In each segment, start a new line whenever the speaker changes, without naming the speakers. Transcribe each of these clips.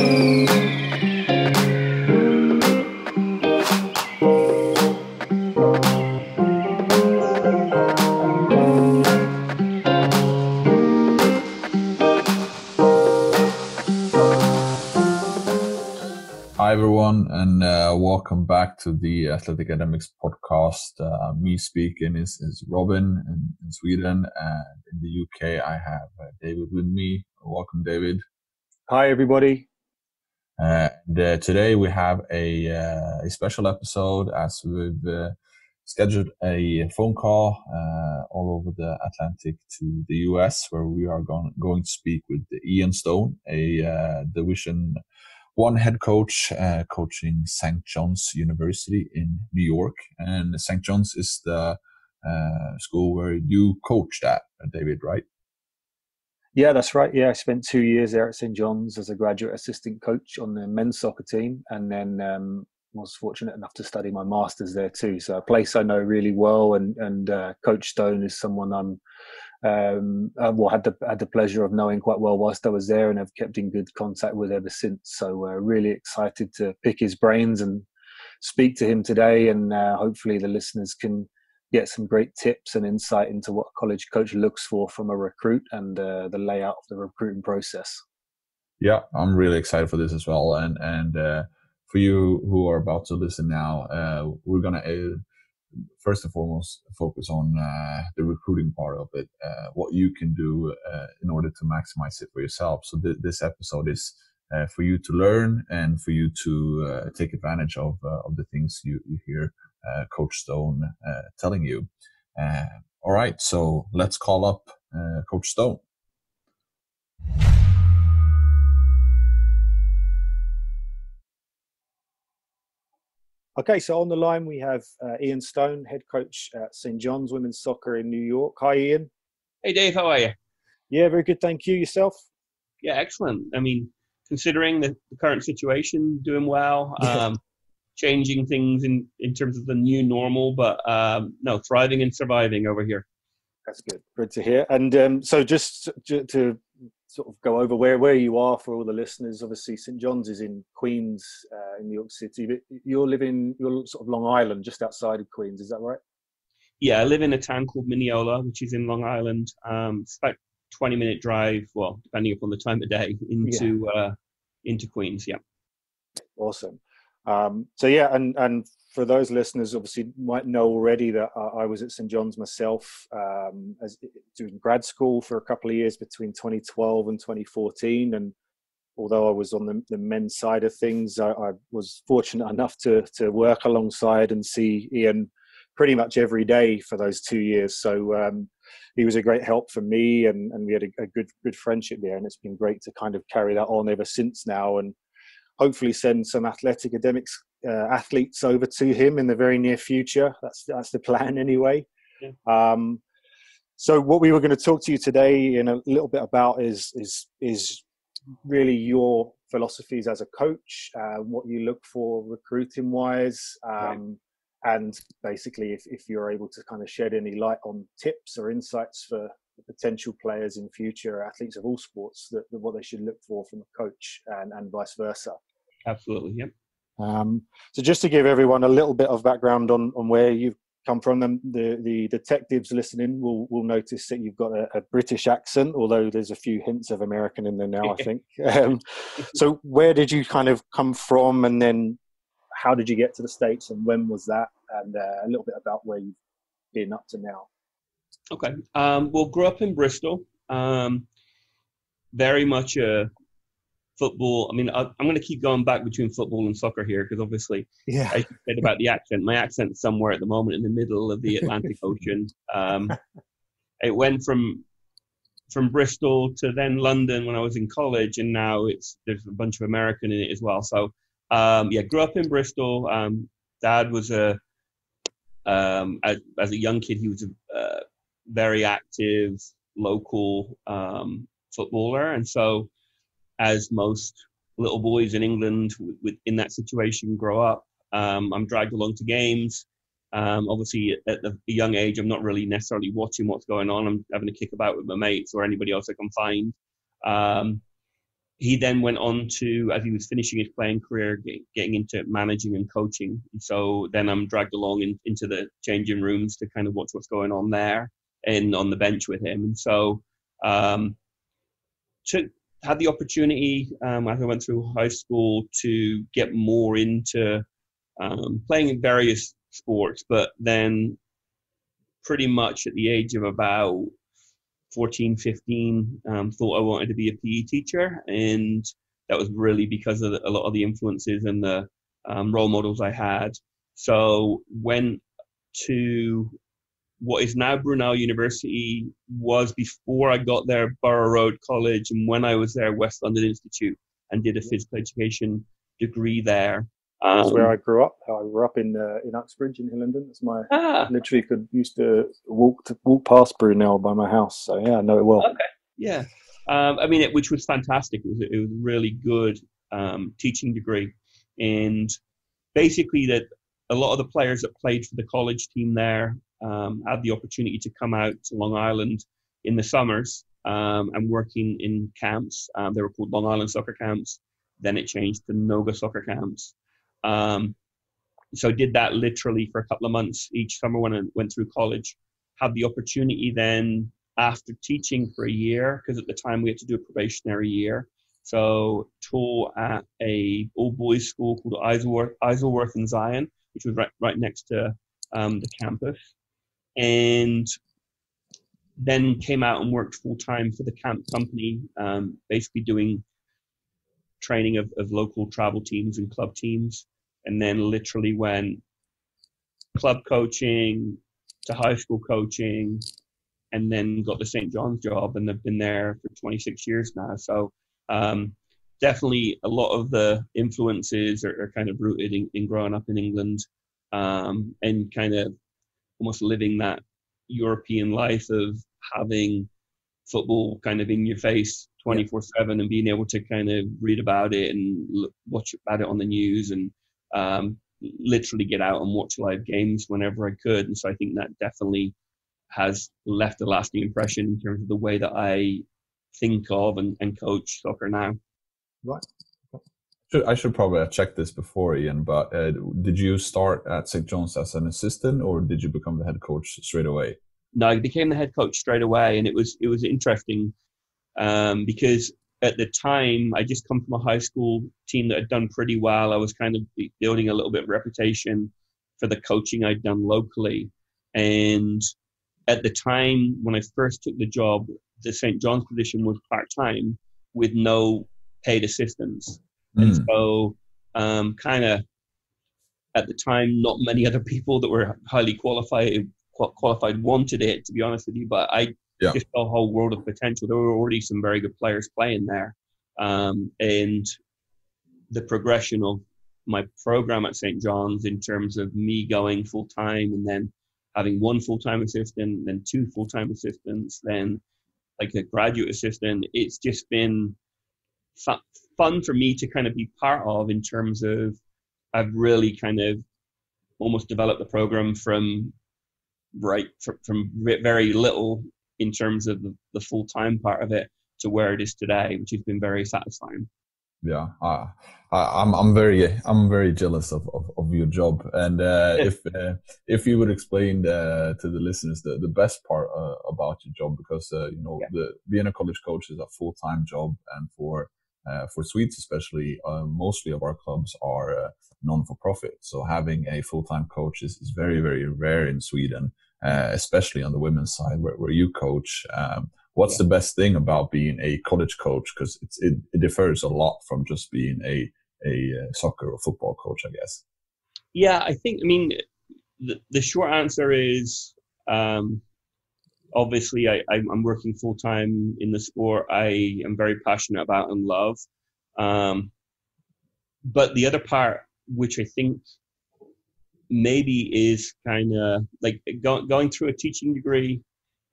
Hi, everyone, and welcome back to the Athleticademix podcast. Me speaking is Robin in Sweden, and in the UK, I have David with me. Welcome, David.
Hi, everybody.
Today we have a special episode as we've scheduled a phone call all over the Atlantic to the US, where we are going to speak with Ian Stone, a Division One head coach coaching St. John's University in New York. And St. John's is the school where you coached at, David, right?
Yeah, that's right. Yeah, I spent 2 years there at St. John's as a graduate assistant coach on the men's soccer team, and then was fortunate enough to study my master's there too. So a place I know really well, and Coach Stone is someone had the pleasure of knowing quite well whilst I was there, and have kept in good contact with ever since. So really excited to pick his brains and speak to him today, and hopefully the listeners can get some great tips and insight into what a college coach looks for from a recruit, and the layout of the recruiting process.
Yeah, I'm really excited for this as well. And for you who are about to listen now, we're going to first and foremost focus on the recruiting part of it, what you can do in order to maximize it for yourself. So this episode is for you to learn and for you to take advantage of the things you hear Coach Stone telling you. All right, so let's call up Coach Stone.
Okay, so on the line we have Ian Stone, head coach at St. John's Women's Soccer in New York. Hi, Ian.
Hey, Dave. How are you?
Yeah, very good. Thank you. Yourself?
Yeah, excellent. I mean, considering the current situation, doing well, changing things in terms of the new normal, but no, thriving and surviving over here.
That's good. Good to hear. And so just to sort of go over where you are for all the listeners. Obviously, St. John's is in Queens, in New York City. But you're sort of Long Island, just outside of Queens. Is that right?
Yeah, I live in a town called Mineola, which is in Long Island. It's about 20-minute drive, well, depending upon the time of day, into Queens. Yeah.
Awesome. So yeah, and for those listeners, obviously might know already that I was at St. John's myself, as doing grad school for a couple of years between 2012 and 2014. And although I was on the men's side of things, I was fortunate enough to work alongside and see Ian pretty much every day for those 2 years. So he was a great help for me, and we had a good friendship there. And it's been great to kind of carry that on ever since now, and hopefully send some Athleticademix athletes over to him in the very near future. That's the plan anyway. Yeah. So what we were going to talk to you today in a little bit about is really your philosophies as a coach, what you look for recruiting wise, right. And basically if you're able to kind of shed any light on tips or insights for potential players in future, athletes of all sports, that what they should look for from a coach, and vice versa.
Absolutely, yeah.
So just to give everyone a little bit of background on where you've come from, and the detectives listening will notice that you've got a British accent, although there's a few hints of American in there now, I think. So where did you kind of come from, and then how did you get to the States, and when was that, and a little bit about where you've been up to now?
Okay. Well, grew up in Bristol. Very much a football. I mean, I'm going to keep going back between football and soccer here, because obviously,
yeah.
I said about the accent. My accent's somewhere at the moment in the middle of the Atlantic Ocean. It went from Bristol to then London when I was in college, and now there's a bunch of American in it as well. So, grew up in Bristol. Dad was as a young kid, he was a very active local footballer, and so, as most little boys in England in that situation grow up, I'm dragged along to games. Obviously, at a young age, I'm not really necessarily watching what's going on. I'm having a kick about with my mates or anybody else I can find. he then went on to, as he was finishing his playing career, getting into managing and coaching. And so then I'm dragged along into the changing rooms to kind of watch what's going on there and on the bench with him. And so had the opportunity as I went through high school to get more into playing in various sports, but then pretty much at the age of about 14, 15, thought I wanted to be a PE teacher. And that was really because of a lot of the influences and the role models I had. So went to what is now Brunel University, was before I got there Borough Road College, and when I was there West London Institute, and did a physical education degree there.
That's where I grew up. I grew up in Uxbridge in Hillingdon. That's my literally used to walk past Brunel by my house. So yeah, I know it well.
Okay, yeah. I mean, which was fantastic. It was a really good teaching degree, and basically that a lot of the players that played for the college team there had the opportunity to come out to Long Island in the summers and working in camps. They were called Long Island soccer camps. Then it changed to Noga soccer camps. So did that literally for a couple of months each summer when I went through college. Had the opportunity then after teaching for a year, because at the time we had to do a probationary year. So taught at a old boys school called Isleworth in Zion, which was right next to the campus. And then came out and worked full time for the camp company, basically doing training of local travel teams and club teams. And then literally went club coaching to high school coaching, and then got the St. John's job, and I've been there for 26 years now. So definitely a lot of the influences are kind of rooted in growing up in England, and kind of almost living that European life of having football kind of in your face 24/7 and being able to kind of read about it and watch about it on the news, and literally get out and watch live games whenever I could. And so I think that definitely has left a lasting impression in terms of the way that I think of and coach soccer now.
Right. I should probably have checked this before, Ian, but did you start at St. John's as an assistant, or did you become the head coach straight away?
No, I became the head coach straight away, and it was interesting because at the time I just come from a high school team that had done pretty well. I was kind of building a little bit of reputation for the coaching I'd done locally, and at the time when I first took the job, the St. John's position was part-time with no paid assistants. And so kind of at the time, not many other people that were highly qualified wanted it, to be honest with you. But I just saw a whole world of potential. There were already some very good players playing there. And the progression of my program at St. John's in terms of me going full-time and then having one full-time assistant, then two full-time assistants, then like a graduate assistant, it's just been fun for me to kind of be part of, in terms of I've really kind of almost developed the program from very little in terms of the full-time part of it to where it is today, which has been very satisfying.
Yeah, I'm very jealous of your job, and if you would explain to the listeners the best part about your job, because being a college coach is a full-time job, and for Swedes especially, mostly of our clubs are non-for-profit. So having a full-time coach is very, very rare in Sweden, especially on the women's side where you coach. What's the best thing about being a college coach? Because it differs a lot from just being a soccer or football coach, I guess.
Yeah, I mean, the short answer is, obviously I'm working full time in the sport I am very passionate about and love. But the other part, which I think maybe is kind of like going through a teaching degree,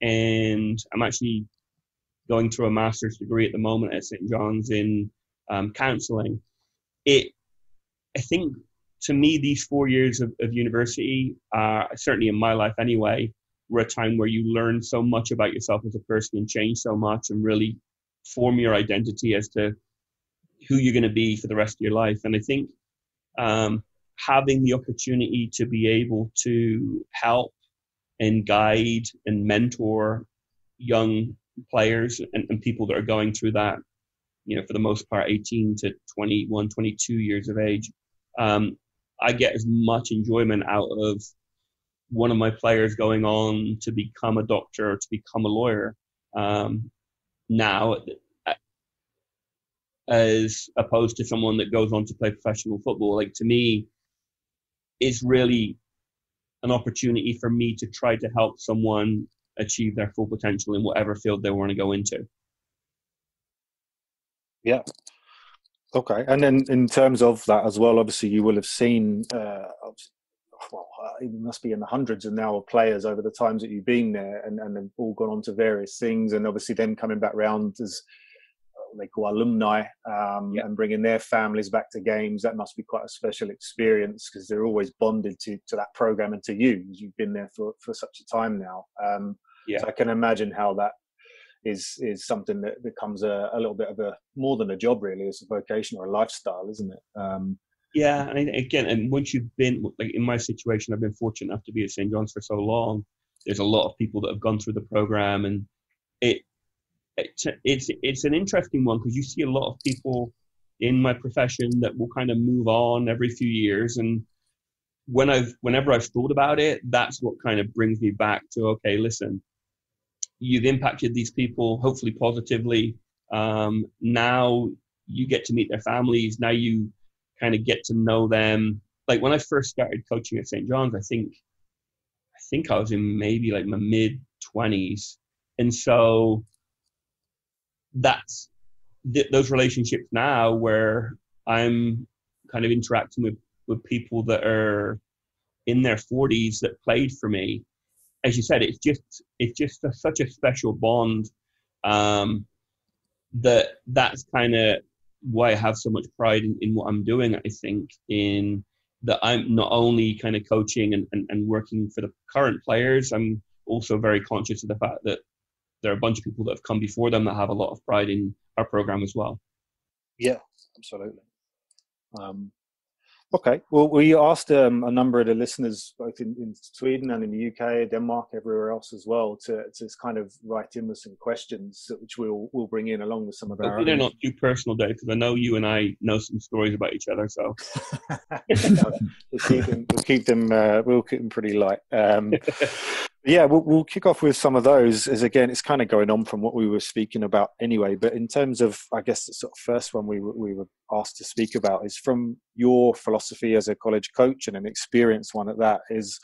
and I'm actually going through a master's degree at the moment at St. John's in counselling. I think to me, these 4 years of university, certainly in my life anyway, were a time where you learn so much about yourself as a person and change so much and really form your identity as to who you're going to be for the rest of your life. And I think having the opportunity to be able to help and guide and mentor young players and people that are going through that, for the most part, 18 to 21, 22 years of age, I get as much enjoyment out of one of my players going on to become a doctor or to become a lawyer now, as opposed to someone that goes on to play professional football. Like, to me, it's really an opportunity for me to try to help someone achieve their full potential in whatever field they want to go into.
Yeah. Okay. And then in terms of that as well, obviously you will have seen, it must be in the hundreds of now of players over the times that you've been there, and they've all gone on to various things, and obviously then coming back round as they call alumni, and bringing their families back to games. That must be quite a special experience, because they're always bonded to that program and to you, as you've been there for such a time now. So I can imagine how that is something that becomes a little bit of a more than a job, really. It's a vocation or a lifestyle, isn't it?
Yeah, and again, and once you've been, like in my situation, I've been fortunate enough to be at St. John's for so long. There's a lot of people that have gone through the program, and it's an interesting one, because you see a lot of people in my profession that will kind of move on every few years, and whenever I've thought about it, that's what kind of brings me back to, okay, listen, you've impacted these people, hopefully positively. Now you get to meet their families. Now you kind of get to know them. Like, when I first started coaching at St. John's, I think I was in maybe like my mid-20s. And so that's those relationships now, where I'm kind of interacting with people that are in their 40s that played for me. As you said, it's just such a special bond, that's kind of why I have so much pride in what I'm doing. I think in that I'm not only kind of coaching and working for the current players, I'm also very conscious of the fact that there are a bunch of people that have come before them that have a lot of pride in our program as well.
Yeah, absolutely. Okay. Well, we asked a number of the listeners, both in Sweden and in the UK, Denmark, everywhere else as well, to kind of write in with some questions, which we'll bring in along with some of our own.
They're not too personal, Dave, because I know you and I know some stories about each other. So
we'll keep them pretty light. Yeah, we'll kick off with some of those, as again, it's kind of going on from what we were speaking about anyway. But in terms of, I guess, the sort of first one we were asked to speak about is from your philosophy as a college coach, and an experienced one at that, is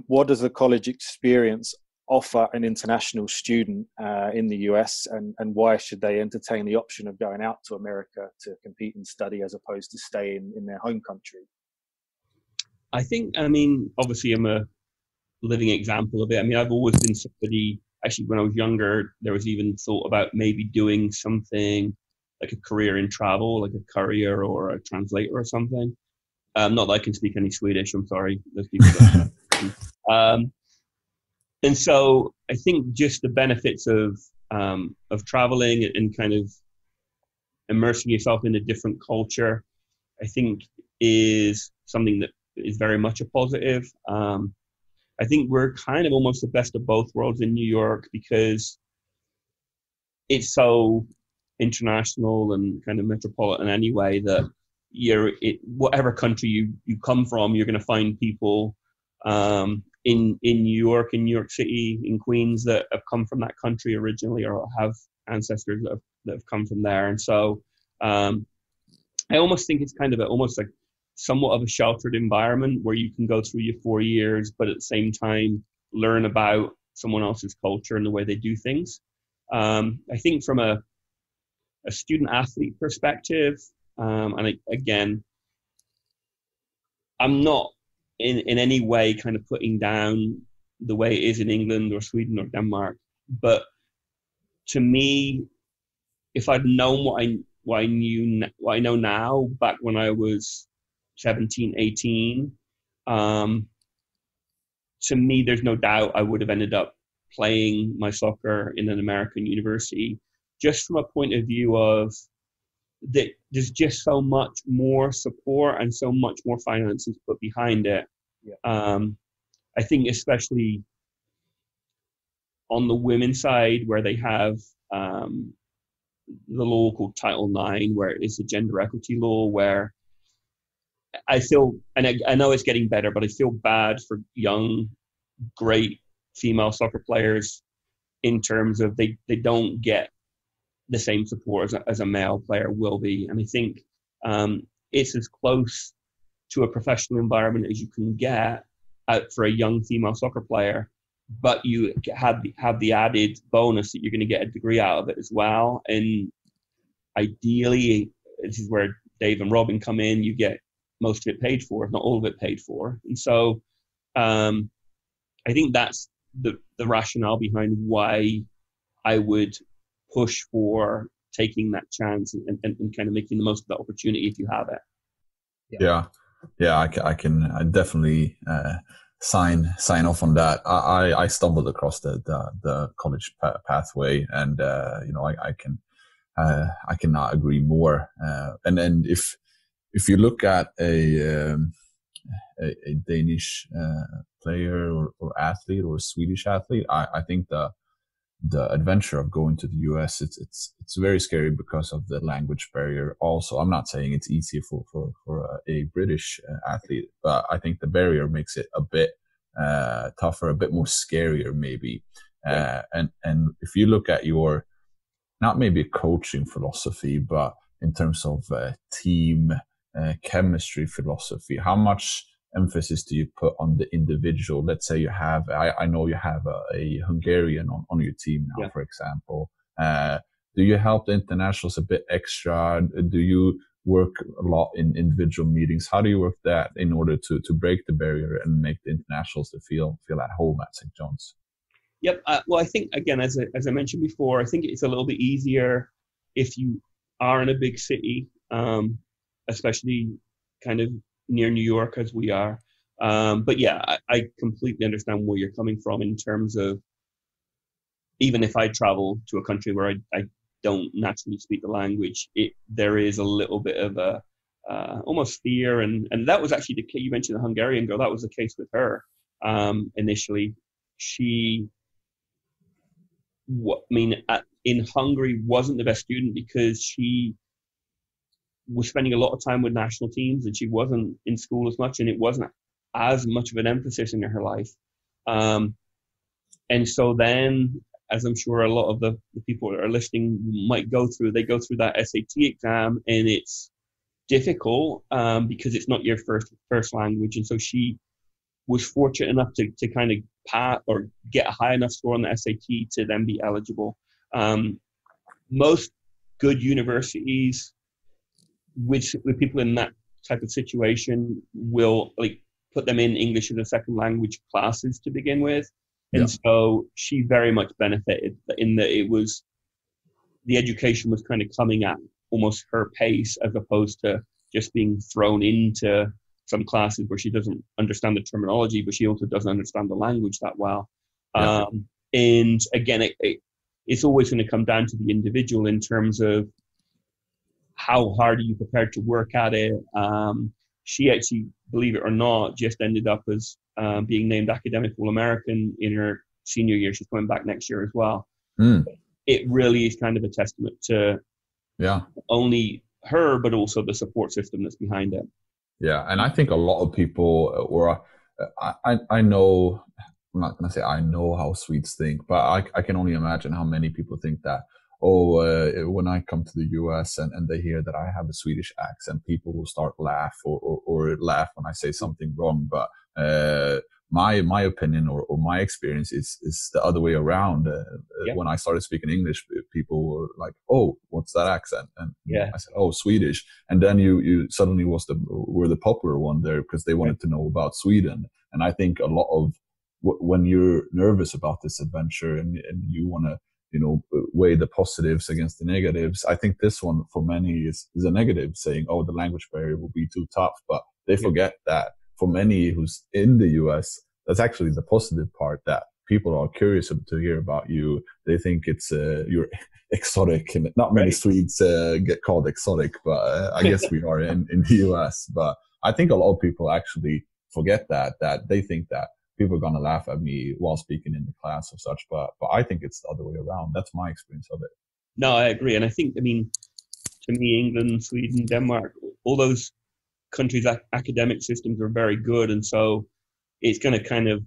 what does the college experience offer an international student in the US, and why should they entertain the option of going out to America to compete and study as opposed to staying in their home country?
I think, obviously I'm a living example of it. I've always been somebody, actually when I was younger, there was even thought about maybe doing something like a career in travel, like a courier or a translator or something. Not that I can speak any Swedish, I'm sorry. Those people and so I think just the benefits of traveling and kind of immersing yourself in a different culture, I think is something that is very much a positive. I think we're kind of almost the best of both worlds in New York, because it's so international and kind of metropolitan anyway, that whatever country you come from, you're going to find people in New York, in New York City, in Queens, that have come from that country originally, or have ancestors that have come from there. And so I almost think it's kind of almost like somewhat of a sheltered environment, where you can go through your 4 years, but at the same time learn about someone else's culture and the way they do things. I think from a student athlete perspective, again, I'm not in any way kind of putting down the way it is in England or Sweden or Denmark, but to me, if I'd known what I know now back when I was 17, 18, to me, there's no doubt I would have ended up playing my soccer in an American university, just from a point of view of that there's just so much more support and so much more finances put behind it.
Yeah.
I think especially on the women's side, where they have the law called Title IX, where it's a gender equity law, where I feel, and I know it's getting better, but I feel bad for young, great female soccer players in terms of they don't get the same support as a male player will be. And I think it's as close to a professional environment as you can get for a young female soccer player, but you have the added bonus that you're going to get a degree out of it as well. And ideally, this is where Dave and Robin come in. You get most of it paid for, if not all of it paid for. And so I think that's the rationale behind why I would push for taking that chance and kind of making the most of that opportunity if you have it.
Yeah, I definitely sign off on that. I stumbled across the college pathway, and I cannot agree more. And then if you look at a Danish player or athlete or a Swedish athlete, I think the adventure of going to the US, it's very scary because of the language barrier. Also, I'm not saying it's easier for a British athlete, but I think the barrier makes it a bit tougher, a bit more scarier maybe. And if you look at your, not maybe coaching philosophy, but in terms of team chemistry philosophy, how much emphasis do you put on the individual? Let's say you have, I know you have a Hungarian on your team now, for example. Do you help the internationals a bit extra? Do you work a lot in individual meetings? How do you work that in order to break the barrier and make the internationals to feel at home at St. John's?
Yep. Well, I think, again, as I mentioned before, I think it's a little bit easier if you are in a big city, especially kind of near New York as we are. But yeah, I completely understand where you're coming from in terms of, even if I travel to a country where I don't naturally speak the language, there is a little bit of a almost fear. And that was actually the case. You mentioned the Hungarian girl. That was the case with her initially. She, in Hungary, wasn't the best student because she was spending a lot of time with national teams and she wasn't in school as much, and it wasn't as much of an emphasis in her life. And so then, as I'm sure a lot of the people that are listening might go through that SAT exam, and it's difficult because it's not your first language. And so she was fortunate enough to kind of pass or get a high enough score on the SAT to then be eligible. Most good universities with people in that type of situation will put them in English as a second language classes to begin with. And so she very much benefited in that the education was kind of coming at almost her pace, as opposed to just being thrown into some classes where she doesn't understand the terminology, but she also doesn't understand the language that well. And again, it's always going to come down to the individual in terms of how hard are you prepared to work at it. She actually, believe it or not, just ended up as being named Academic All-American in her senior year. She's coming back next year as well. It really is kind of a testament to not only her, but also the support system that's behind it.
Yeah, and I think a lot of people, or I know, I'm not going to say I know how Swedes think, but I can only imagine how many people think that, when I come to the US and they hear that I have a Swedish accent, people will start laugh or laugh when I say something wrong. But my opinion or my experience is the other way around. When I started speaking English, people were like, "Oh, what's that accent?" And I said, "Oh, Swedish." And then you suddenly were the popular one there because they wanted to know about Sweden. And I think a lot of when you're nervous about this adventure and you want to weigh the positives against the negatives, I think this one for many is a negative, saying, "Oh, the language barrier will be too tough." But they forget that for many who's in the US, that's actually the positive part, that people are curious to hear about you. They think it's exotic, and not many Swedes get called exotic, but I guess we are in the US. But I think a lot of people actually forget that they think that people are going to laugh at me while speaking in the class or such, but I think it's the other way around. That's my experience of it.
No, I agree. And I think, I mean, to me, England, Sweden, Denmark, all those countries' academic systems are very good. And so it's going to kind of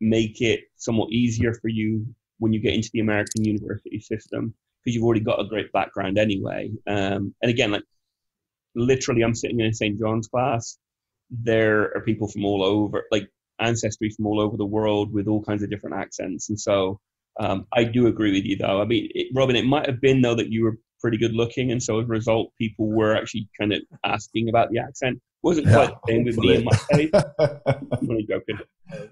make it somewhat easier for you when you get into the American university system, because you've already got a great background anyway. And again, like literally, I'm sitting in a St. John's class. There are people from all over, like ancestry from all over the world with all kinds of different accents. And so I do agree with you, though. I mean, Robin, it might have been, though, that you were pretty good looking. And so as a result, people were actually kind of asking about the accent. Wasn't quite the same with me in my case. I'm only joking.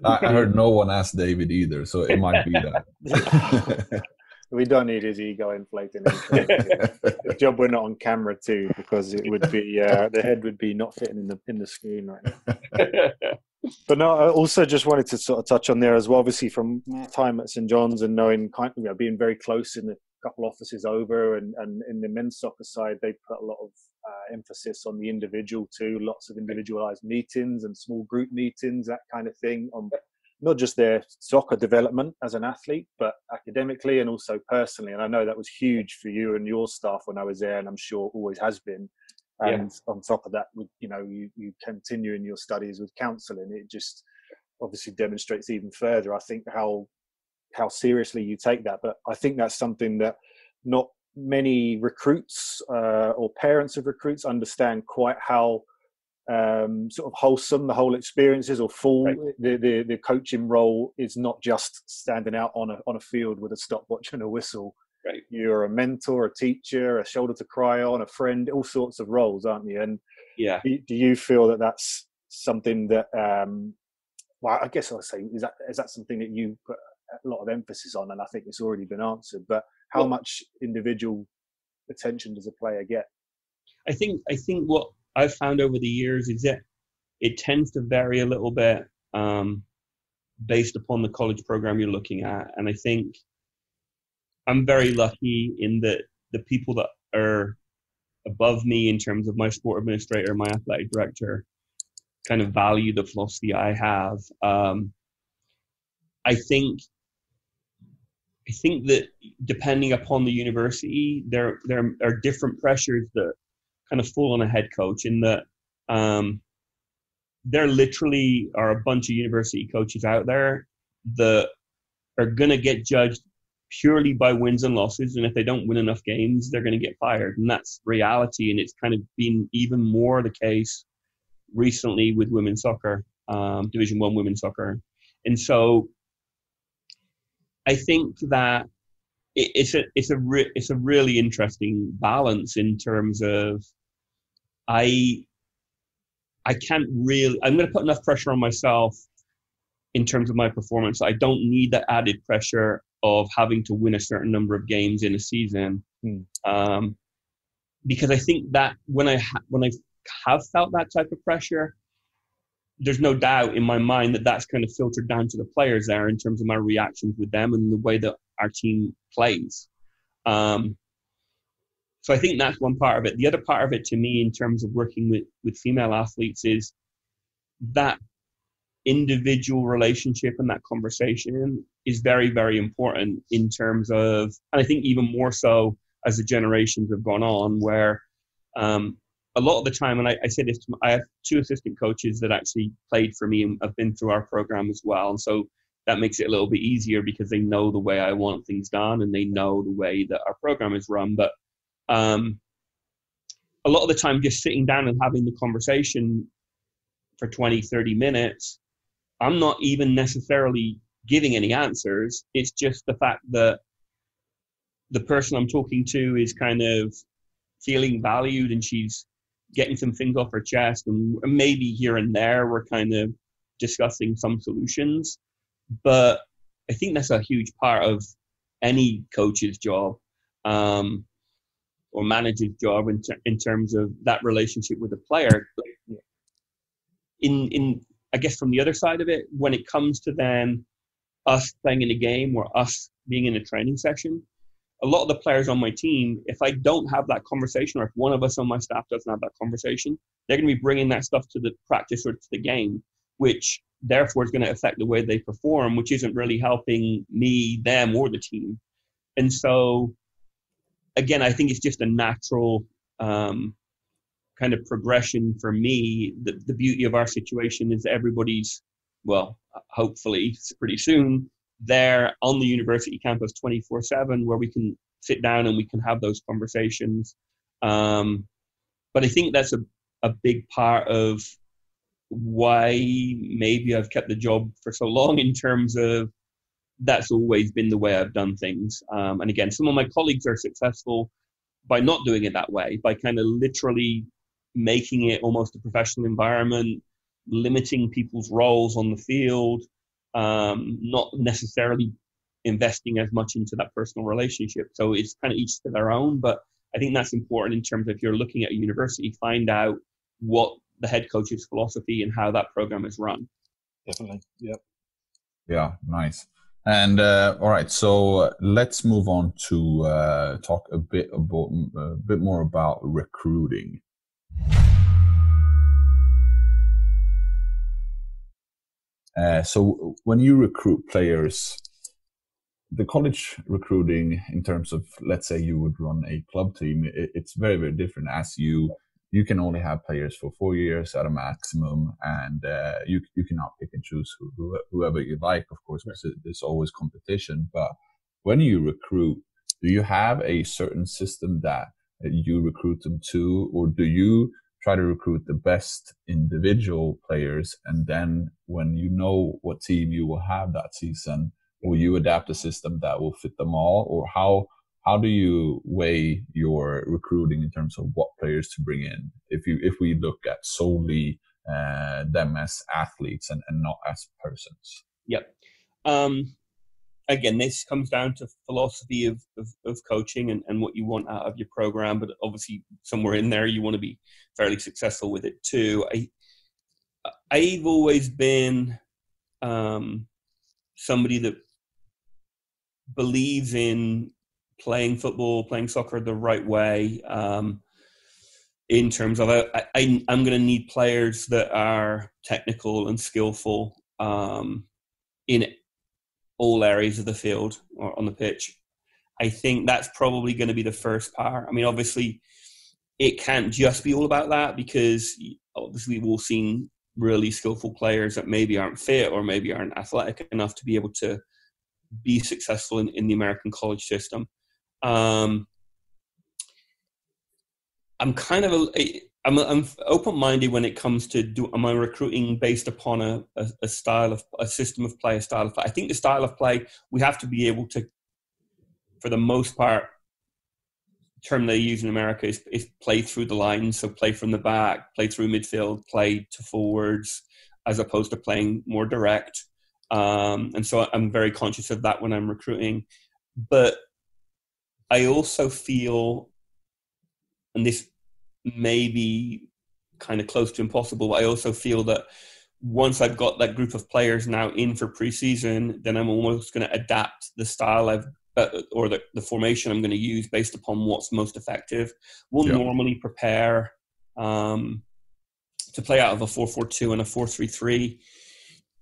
I heard no one asked David either, so it might be that.
We don't need his ego inflating. The job we're not on camera too, because it would be the head would be not fitting in the screen right now. But no, I also just wanted to sort of touch on there as well. Obviously, from time at St. John's and knowing, being very close in the couple offices over, and in the men's soccer side, they put a lot of emphasis on the individual too. Lots of individualized meetings and small group meetings, that kind of thing, on not just their soccer development as an athlete, but academically and also personally. And I know that was huge for you and your staff when I was there, and I'm sure always has been. And on top of that, with you continue in your studies with counselling, it just obviously demonstrates even further, I think, how seriously you take that. But I think that's something that not many recruits or parents of recruits understand quite how sort of wholesome the whole experience is, or full. Right. The coaching role is not just standing out on a field with a stopwatch and a whistle. Right. You're a mentor, a teacher, a shoulder to cry on, a friend, all sorts of roles, aren't you? And do you feel that that's something that well, I guess I'll say, is that something that you put a lot of emphasis on? And I think it's already been answered, but how much individual attention does a player get?
I think what I've found over the years is that it tends to vary a little bit based upon the college program you're looking at. And I think I'm very lucky in that the people that are above me in terms of my sport administrator, my athletic director, kind of value the philosophy I have. I think that depending upon the university, there are different pressures that kind of fall on a head coach, in that there literally are a bunch of university coaches out there that are going to get judged purely by wins and losses. And if they don't win enough games, they're going to get fired. And that's reality. And it's kind of been even more the case recently with women's soccer, Division I women's soccer. And so I think that it's a really interesting balance in terms of I'm going to put enough pressure on myself in terms of my performance. I don't need that added pressure of having to win a certain number of games in a season, because I think that when I have felt that type of pressure, there's no doubt in my mind that that's kind of filtered down to the players there in terms of my reactions with them and the way that our team plays. So I think that's one part of it. The other part of it, to me, in terms of working with female athletes, is that individual relationship and that conversation is very, very important in terms of, and I think even more so as the generations have gone on, where a lot of the time, and I say this, I have 2 assistant coaches that actually played for me and have been through our program as well. And so that makes it a little bit easier because they know the way I want things done and they know the way that our program is run. But a lot of the time, just sitting down and having the conversation for 20, 30 minutes, I'm not even necessarily giving any answers. It's just the fact that the person I'm talking to is kind of feeling valued and she's getting some things off her chest, and maybe here and there we're kind of discussing some solutions. But I think that's a huge part of any coach's job or manager's job in terms of that relationship with the player. In I guess from the other side of it, when it comes to then us playing in a game or us being in a training session, a lot of the players on my team, if I don't have that conversation, or if one of us on my staff doesn't have that conversation, they're going to be bringing that stuff to the practice or to the game, which therefore is going to affect the way they perform, which isn't really helping me, them, or the team. And so, again, I think it's just a natural kind of progression for me. The beauty of our situation is everybody's, well, hopefully pretty soon, there on the university campus 24/7, where we can sit down and we can have those conversations. But I think that's a big part of why maybe I've kept the job for so long, in terms of that's always been the way I've done things. And again, some of my colleagues are successful by not doing it that way, by kind of literally making it almost a professional environment, limiting people's roles on the field, not necessarily investing as much into that personal relationship. So it's kind of each to their own. But I think that's important in terms of, if you're looking at a university, find out what the head coach's philosophy and how that program is run.
Definitely. Yep.
Yeah, nice. And all right, so let's move on to talk a bit more about recruiting. So when you recruit players, the college recruiting, in terms of, let's say you would run a club team, it's very, very different, as you can only have players for 4 years at a maximum, and you cannot pick and choose whoever you like, of course, because there's always competition. But when you recruit, do you have a certain system that you recruit them to, or do you try to recruit the best individual players, and then when you know what team you will have that season, will you adapt a system that will fit them all? Or how do you weigh your recruiting in terms of what players to bring in, if we look at solely them as athletes and not as persons?
Yep. Again, this comes down to philosophy of coaching and what you want out of your program, but obviously somewhere in there you want to be fairly successful with it too. I've always been somebody that believes in playing football, playing soccer the right way, in terms of I'm going to need players that are technical and skillful in all areas of the field or on the pitch. I think that's probably going to be the first part. I mean, obviously, it can't just be all about that, because obviously we've all seen really skillful players that maybe aren't fit or maybe aren't athletic enough to be able to be successful in the American college system. I'm kind of I'm open-minded when it comes to am I recruiting based upon a style of a system of play, a style of play. I think the style of play, we have to be able to, for the most part, the term they use in America is play through the lines. So play from the back, play through midfield, play to forwards, as opposed to playing more direct. And so I'm very conscious of that when I'm recruiting. But I also feel, and this may be kind of close to impossible, but I also feel that once I've got that group of players now in for preseason, then I'm almost going to adapt the style or the formation I'm going to use based upon what's most effective. We'll normally prepare to play out of a 4-4-2 and a 4-3-3.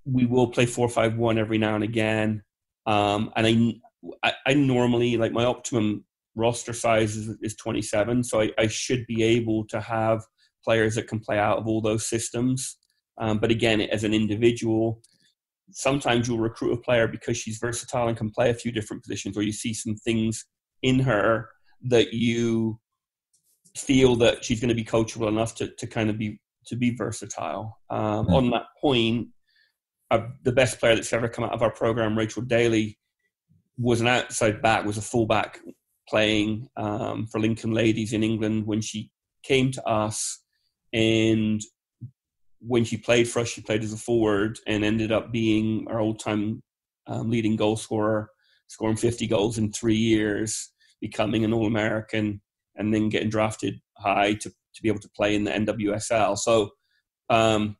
We will play 4-5-1 every now and again. And I normally, like, my optimum roster size is 27. So I should be able to have players that can play out of all those systems. But again, as an individual, sometimes you'll recruit a player because she's versatile and can play a few different positions, or you see some things in her that you feel that she's going to be coachable enough to kind of be versatile. On that point, the best player that's ever come out of our program, Rachel Daly, was an outside back, was a fullback playing for Lincoln Ladies in England when she came to us. And when she played for us, she played as a forward and ended up being our all-time leading goal scorer, scoring 50 goals in 3 years, becoming an All-American, and then getting drafted high to be able to play in the NWSL. So, I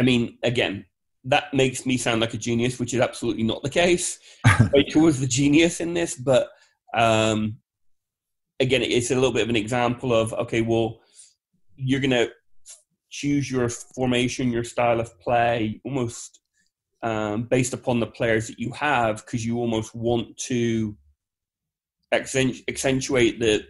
mean, again, that makes me sound like a genius, which is absolutely not the case. Rachel was the genius in this, but Again, it's a little bit of an example of, okay, well, you're going to choose your formation, your style of play, almost based upon the players that you have, because you almost want to accentuate the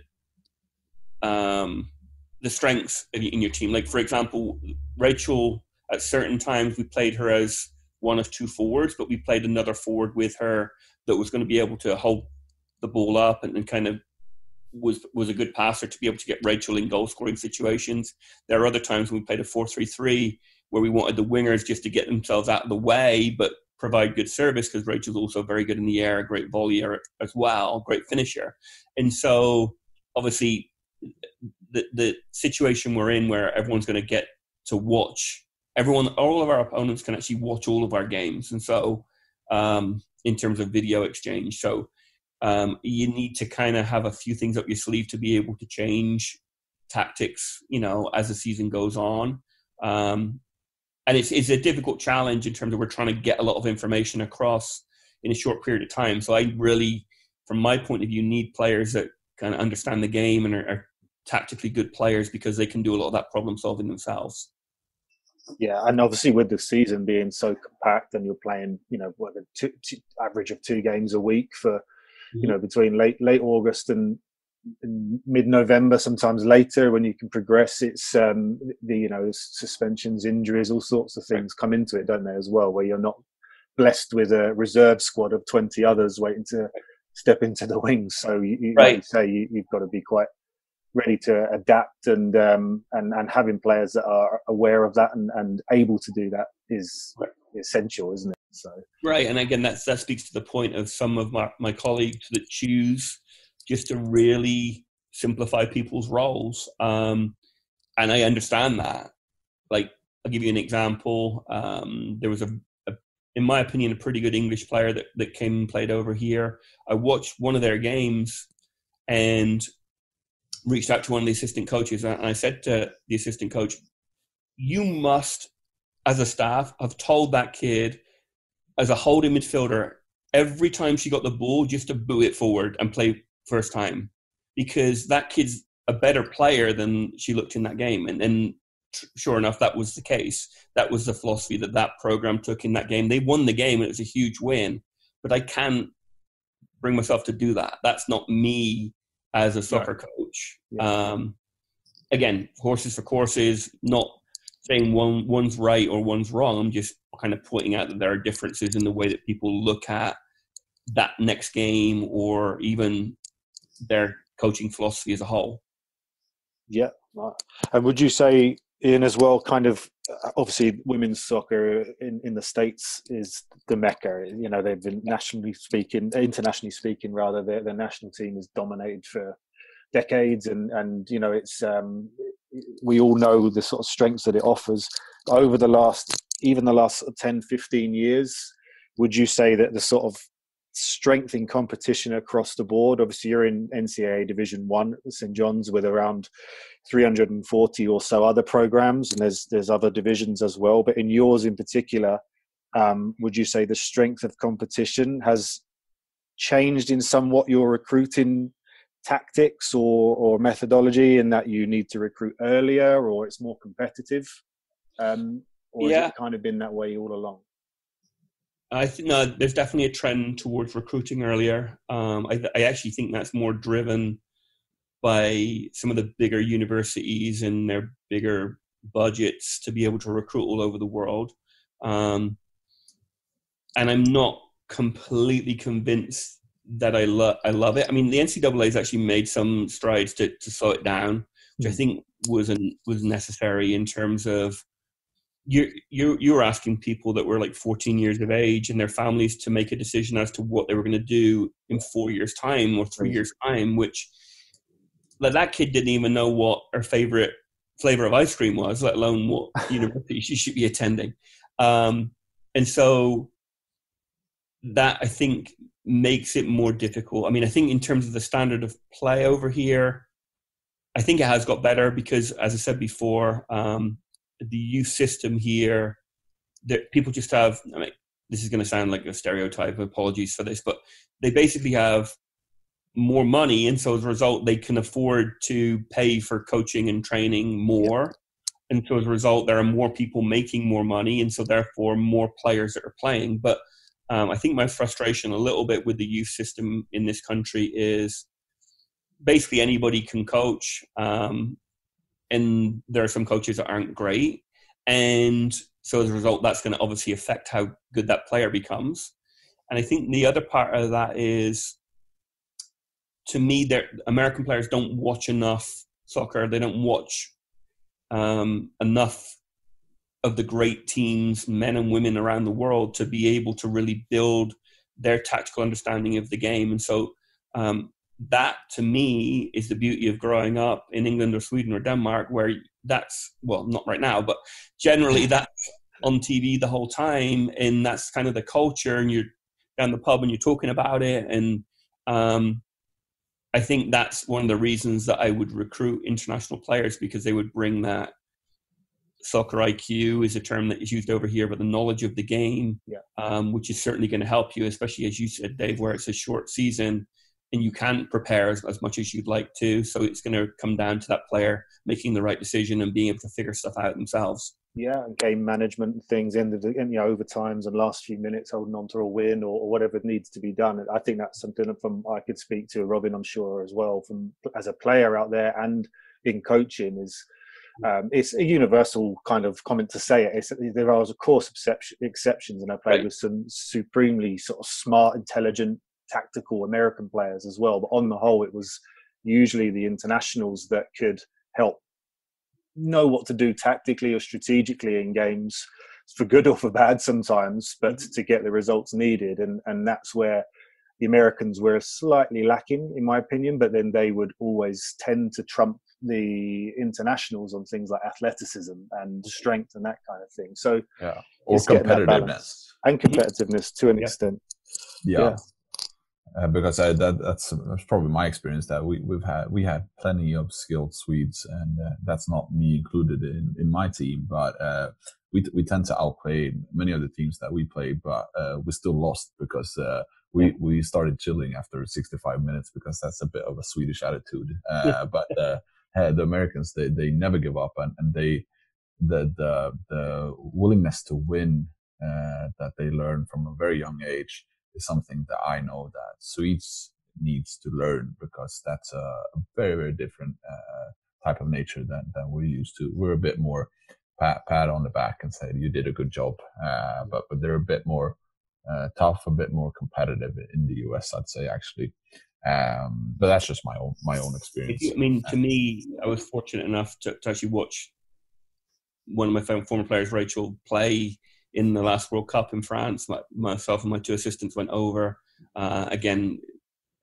strengths in your team. Like, for example, Rachel, at certain times we played her as one of two forwards, but we played another forward with her that was going to be able to hold the ball up and kind of was a good passer to be able to get Rachel in goal scoring situations. There are other times when we played a 4-3-3 where we wanted the wingers just to get themselves out of the way but provide good service, because Rachel's also very good in the air, a great volleyer as well, great finisher. And so obviously the situation we're in, where everyone's going to get to watch all of our opponents can actually watch all of our games. And so in terms of video exchange, so you need to kind of have a few things up your sleeve to be able to change tactics, as the season goes on. And it's a difficult challenge in terms of we're trying to get a lot of information across in a short period of time. So I really, from my point of view, need players that kind of understand the game and are tactically good players, because they can do a lot of that problem solving themselves.
Yeah, and obviously with the season being so compact, and you're playing, average of 2 games a week for, between late August and mid-November, sometimes later, when you can progress. It's suspensions, injuries, all sorts of things come into it, don't they, as well, where you're not blessed with a reserve squad of 20 others waiting to step into the wings. So like you say, you've got to be quite ready to adapt, and having players that are aware of that and able to do that is essential, isn't it? So
right, and again, that speaks to the point of some of my colleagues that choose just to really simplify people's roles, and I understand that. Like, I'll give you an example. There was in my opinion, a pretty good English player that came and played over here. I watched one of their games and reached out to one of the assistant coaches, and I said to the assistant coach, you must, as a staff, have told that kid, as a holding midfielder, every time she got the ball, just to boo it forward and play first time, because that kid's a better player than she looked in that game. And sure enough, that was the case. That was the philosophy that program took in that game. They won the game, and it was a huge win, but I can't bring myself to do that. That's not me as a soccer coach. Yeah. Again, horses for courses, not saying one's right or one's wrong. I'm just kind of pointing out that there are differences in the way that people look at that next game, or even their coaching philosophy as a whole.
Yeah. And would you say, Ian, as well, kind of, obviously women's soccer in the States is the mecca. They've been internationally speaking, their national team is dominated for decades, and it's we all know the sort of strengths that it offers. Over the last 10, 15 years, would you say that the sort of strength in competition across the board, obviously you're in NCAA Division 1 at St. John's with around 340 or so other programs, and there's other divisions as well, but in yours in particular, would you say the strength of competition has changed in somewhat your recruiting tactics or methodology, in that you need to recruit earlier, or it's more competitive, or has it kind of been that way all along?
I think no, there's definitely a trend towards recruiting earlier. I actually think that's more driven by some of the bigger universities and their bigger budgets to be able to recruit all over the world. And I'm not completely convinced that I love it. I mean, the NCAA has actually made some strides to slow it down, which I think was necessary, in terms of you're asking people that were like 14 years of age and their families to make a decision as to what they were going to do in 4 years' time or 3 years' time, which that kid didn't even know what her favorite flavor of ice cream was, let alone what university she should be attending. And so that, I think, makes it more difficult. I mean, I think in terms of the standard of play over here, I think it has got better because, as I said before, the youth system here, that people just have, I mean, this is going to sound like a stereotype, apologies for this, but they basically have more money, and so as a result, they can afford to pay for coaching and training more. And so as a result, there are more people making more money, and so therefore more players that are playing. But I think my frustration a little bit with the youth system in this country is basically anybody can coach, and there are some coaches that aren't great. And so as a result, that's going to obviously affect how good that player becomes. And I think the other part of that is, to me, American players don't watch enough soccer. They don't watch enough of the great teams, men and women around the world, to be able to really build their tactical understanding of the game. And so that, to me, is the beauty of growing up in England or Sweden or Denmark, where that's, well, not right now, but generally that's on TV the whole time, and that's kind of the culture, and you're down the pub and you're talking about it. And I think that's one of the reasons that I would recruit international players, because they would bring that soccer IQ is a term that is used over here, but the knowledge of the game, which is certainly going to help you, especially as you said, Dave, where it's a short season and you can't prepare as much as you'd like to. So it's going to come down to that player making the right decision and being able to figure stuff out themselves.
Yeah, and game management and things in overtimes and last few minutes, holding on to a win or whatever needs to be done. I think that's something I could speak to Robin, I'm sure, as well, from as a player out there and in coaching. Is it's a universal kind of comment to say it. There are, of course, exceptions, and I played with some supremely sort of smart, intelligent, tactical American players as well. But on the whole, it was usually the internationals that could help know what to do tactically or strategically in games, for good or for bad sometimes, but to get the results needed. And that's where the Americans were slightly lacking, in my opinion, but then they would always tend to trump the internationals on things like athleticism and strength and that kind of thing. So
or competitiveness
and competitiveness to an extent.
Because that's probably my experience, that we had plenty of skilled Swedes, and that's not me included in my team, but we tend to outplay many of the teams that we play, but we still lost because we started chilling after 65 minutes, because that's a bit of a Swedish attitude. But the Americans, they never give up, and the willingness to win that they learn from a very young age is something that I know that Swedes needs to learn, because that's a very, very different type of nature than we're used to. We're a bit more pat on the back and say you did a good job, but they're a bit more tough, a bit more competitive in the US, I'd say, actually. But that's just my own experience.
I mean, to me, I was fortunate enough to actually watch one of my former players, Rachel, play in the last World Cup in France. Myself and my two assistants went over. Again,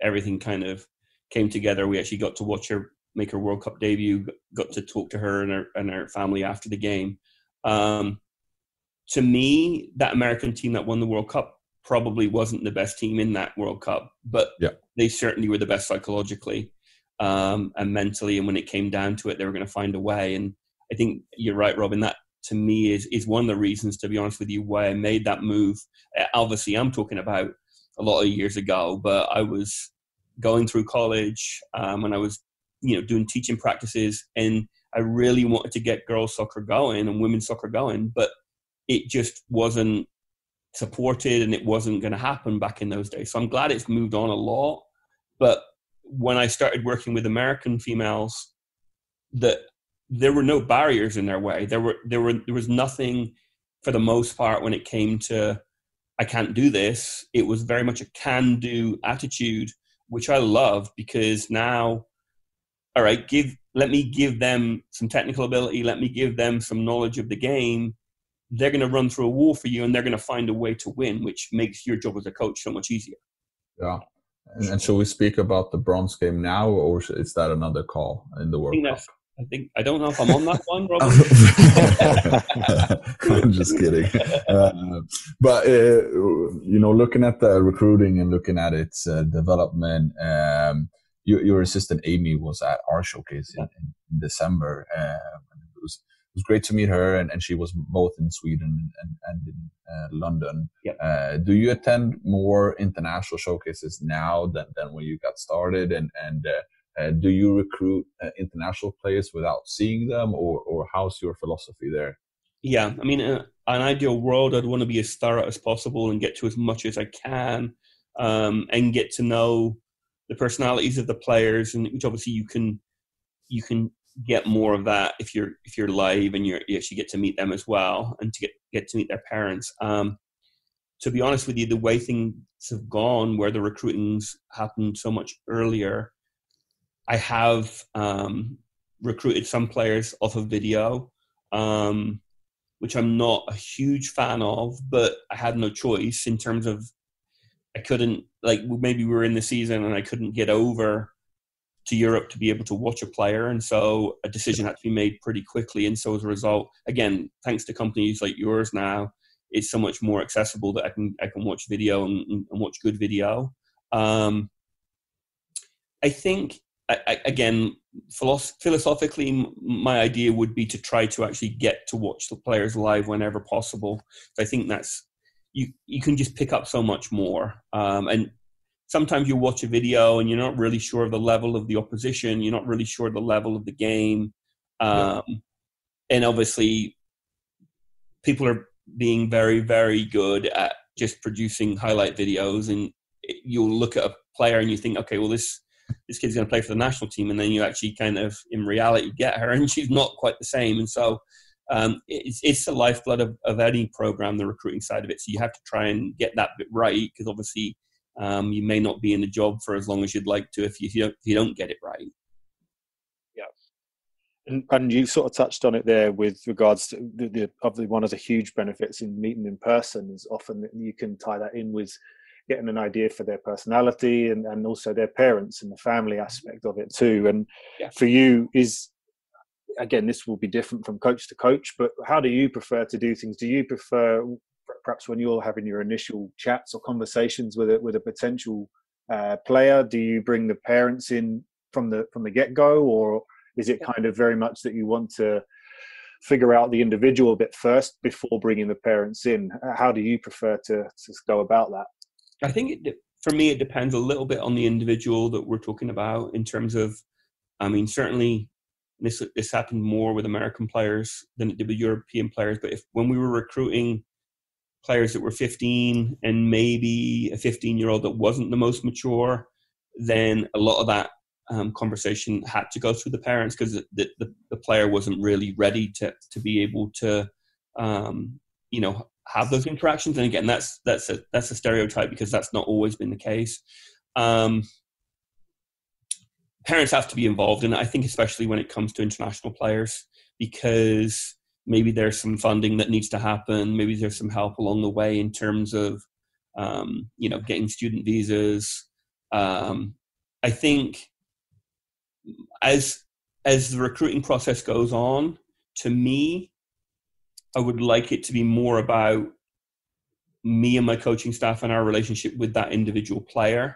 everything kind of came together. We actually got to watch her make her World Cup debut, got to talk to her and her family after the game. To me, that American team that won the World Cup probably wasn't the best team in that World Cup, but they certainly were the best psychologically and mentally. And when it came down to it, they were going to find a way. And I think you're right, Robin, that to me is one of the reasons, to be honest with you, why I made that move. Obviously, I'm talking about a lot of years ago, but I was going through college and I was, doing teaching practices, and I really wanted to get girls soccer going and women's soccer going, but it just wasn't supported and it wasn't going to happen back in those days. So I'm glad it's moved on a lot. But when I started working with American females, there were no barriers in their way. There was nothing, for the most part, when it came to, I can't do this. It was very much a can-do attitude, which I love, because now, all right, let me give them some technical ability. Let me give them some knowledge of the game. They're going to run through a wall for you, and they're going to find a way to win, which makes your job as a coach so much easier.
Yeah. And shall we speak about the bronze game now, or is that another call in the World Cup?
I don't know if I'm on that one, Robin.
I'm just kidding. But looking at the recruiting and looking at its development, your assistant Amy was at our showcase in December. It was was great to meet her, and she was both in Sweden and in London.
Yep.
Do you attend more international showcases now than when you got started? And do you recruit international players without seeing them, or how's your philosophy there?
Yeah, I mean, in an ideal world, I'd want to be as thorough as possible and get to as much as I can, and get to know the personalities of the players, and which obviously you can get more of that if you're live and you actually get to meet them as well, and to get to meet their parents. To be honest with you, the way things have gone, where the recruitings happened so much earlier, I have recruited some players off of video, which I'm not a huge fan of, but I had no choice in terms of I couldn't, like, maybe we were in the season and I couldn't get over to Europe to be able to watch a player. And so a decision had to be made pretty quickly. And so as a result, again, thanks to companies like yours now, it's so much more accessible that I can watch video and watch good video. I think, again, philosophically, my idea would be to try to actually get to watch the players live whenever possible. So I think that's, you can just pick up so much more. And sometimes you watch a video and you're not really sure of the level of the opposition. You're not really sure of the level of the game. And obviously, people are being very, very good at just producing highlight videos. And you'll look at a player and you think, okay, well, this kid's going to play for the national team. And then you actually kind of, in reality, get her and she's not quite the same. And so it's the lifeblood of any program, the recruiting side of it. So you have to try and get that bit right, because obviously you may not be in the job for as long as you'd like to if you don't get it right.
Yeah. And you sort of touched on it there with regards to obviously one of the huge benefits in meeting in person is often that you can tie that in with getting an idea for their personality and also their parents and the family aspect of it too. And for you, again, this will be different from coach to coach, but how do you prefer to do things? Do you prefer, perhaps when you're having your initial chats or conversations with a potential player, do you bring the parents in from the get-go, or is it kind of very much that you want to figure out the individual a bit first before bringing the parents in? How do you prefer to go about that?
I think for me, it depends a little bit on the individual that we're talking about, in terms of, I mean, certainly this happened more with American players than it did with European players. But when we were recruiting players that were 15 and maybe a 15-year-old that wasn't the most mature, then a lot of that conversation had to go through the parents, because the player wasn't really ready to be able to, have those interactions. And again, that's a stereotype, because that's not always been the case. Parents have to be involved in it, I think, especially when it comes to international players, because maybe there's some funding that needs to happen. Maybe there's some help along the way in terms of, getting student visas. I think as the recruiting process goes on, to me, I would like it to be more about me and my coaching staff and our relationship with that individual player.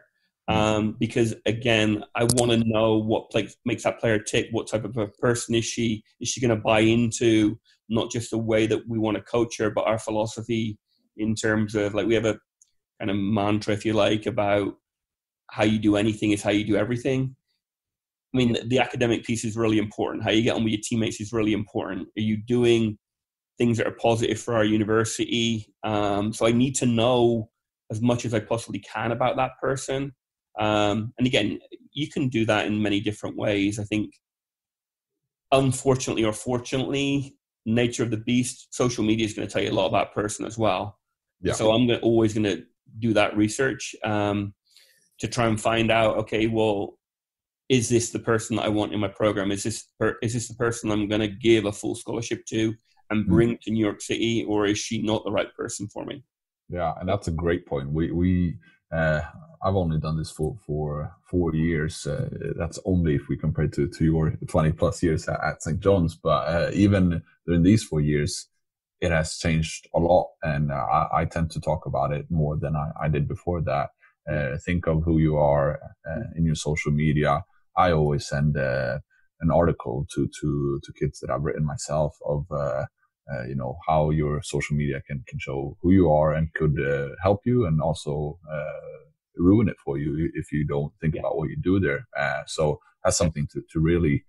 Because again, I want to know what makes that player tick. What type of a person is she? Is she going to buy into not just the way that we want to coach her, but our philosophy in terms of, like, we have a kind of mantra, if you like, about how you do anything is how you do everything. I mean, the academic piece is really important. How you get on with your teammates is really important. Are you doing things that are positive for our university? So I need to know as much as I possibly can about that person. And again, you can do that in many different ways. I think, unfortunately or fortunately, nature of the beast, social media is going to tell you a lot about that person as well. Yeah. So I'm always going to do that research to try and find out, okay, well, is this the person that I want in my program? Is this the person I'm going to give a full scholarship to and bring to New York City, or is she not the right person for me?
Yeah, and that's a great point. I've only done this for 4 years. That's only if we compare to your 20 plus years at St. John's. But even during these 4 years, it has changed a lot, and I tend to talk about it more than I did before that. Think of who you are in your social media. I always send an an article to kids that I've written myself of how your social media can show who you are and could help you, and also ruin it for you if you don't think about what you do there. So that's something to really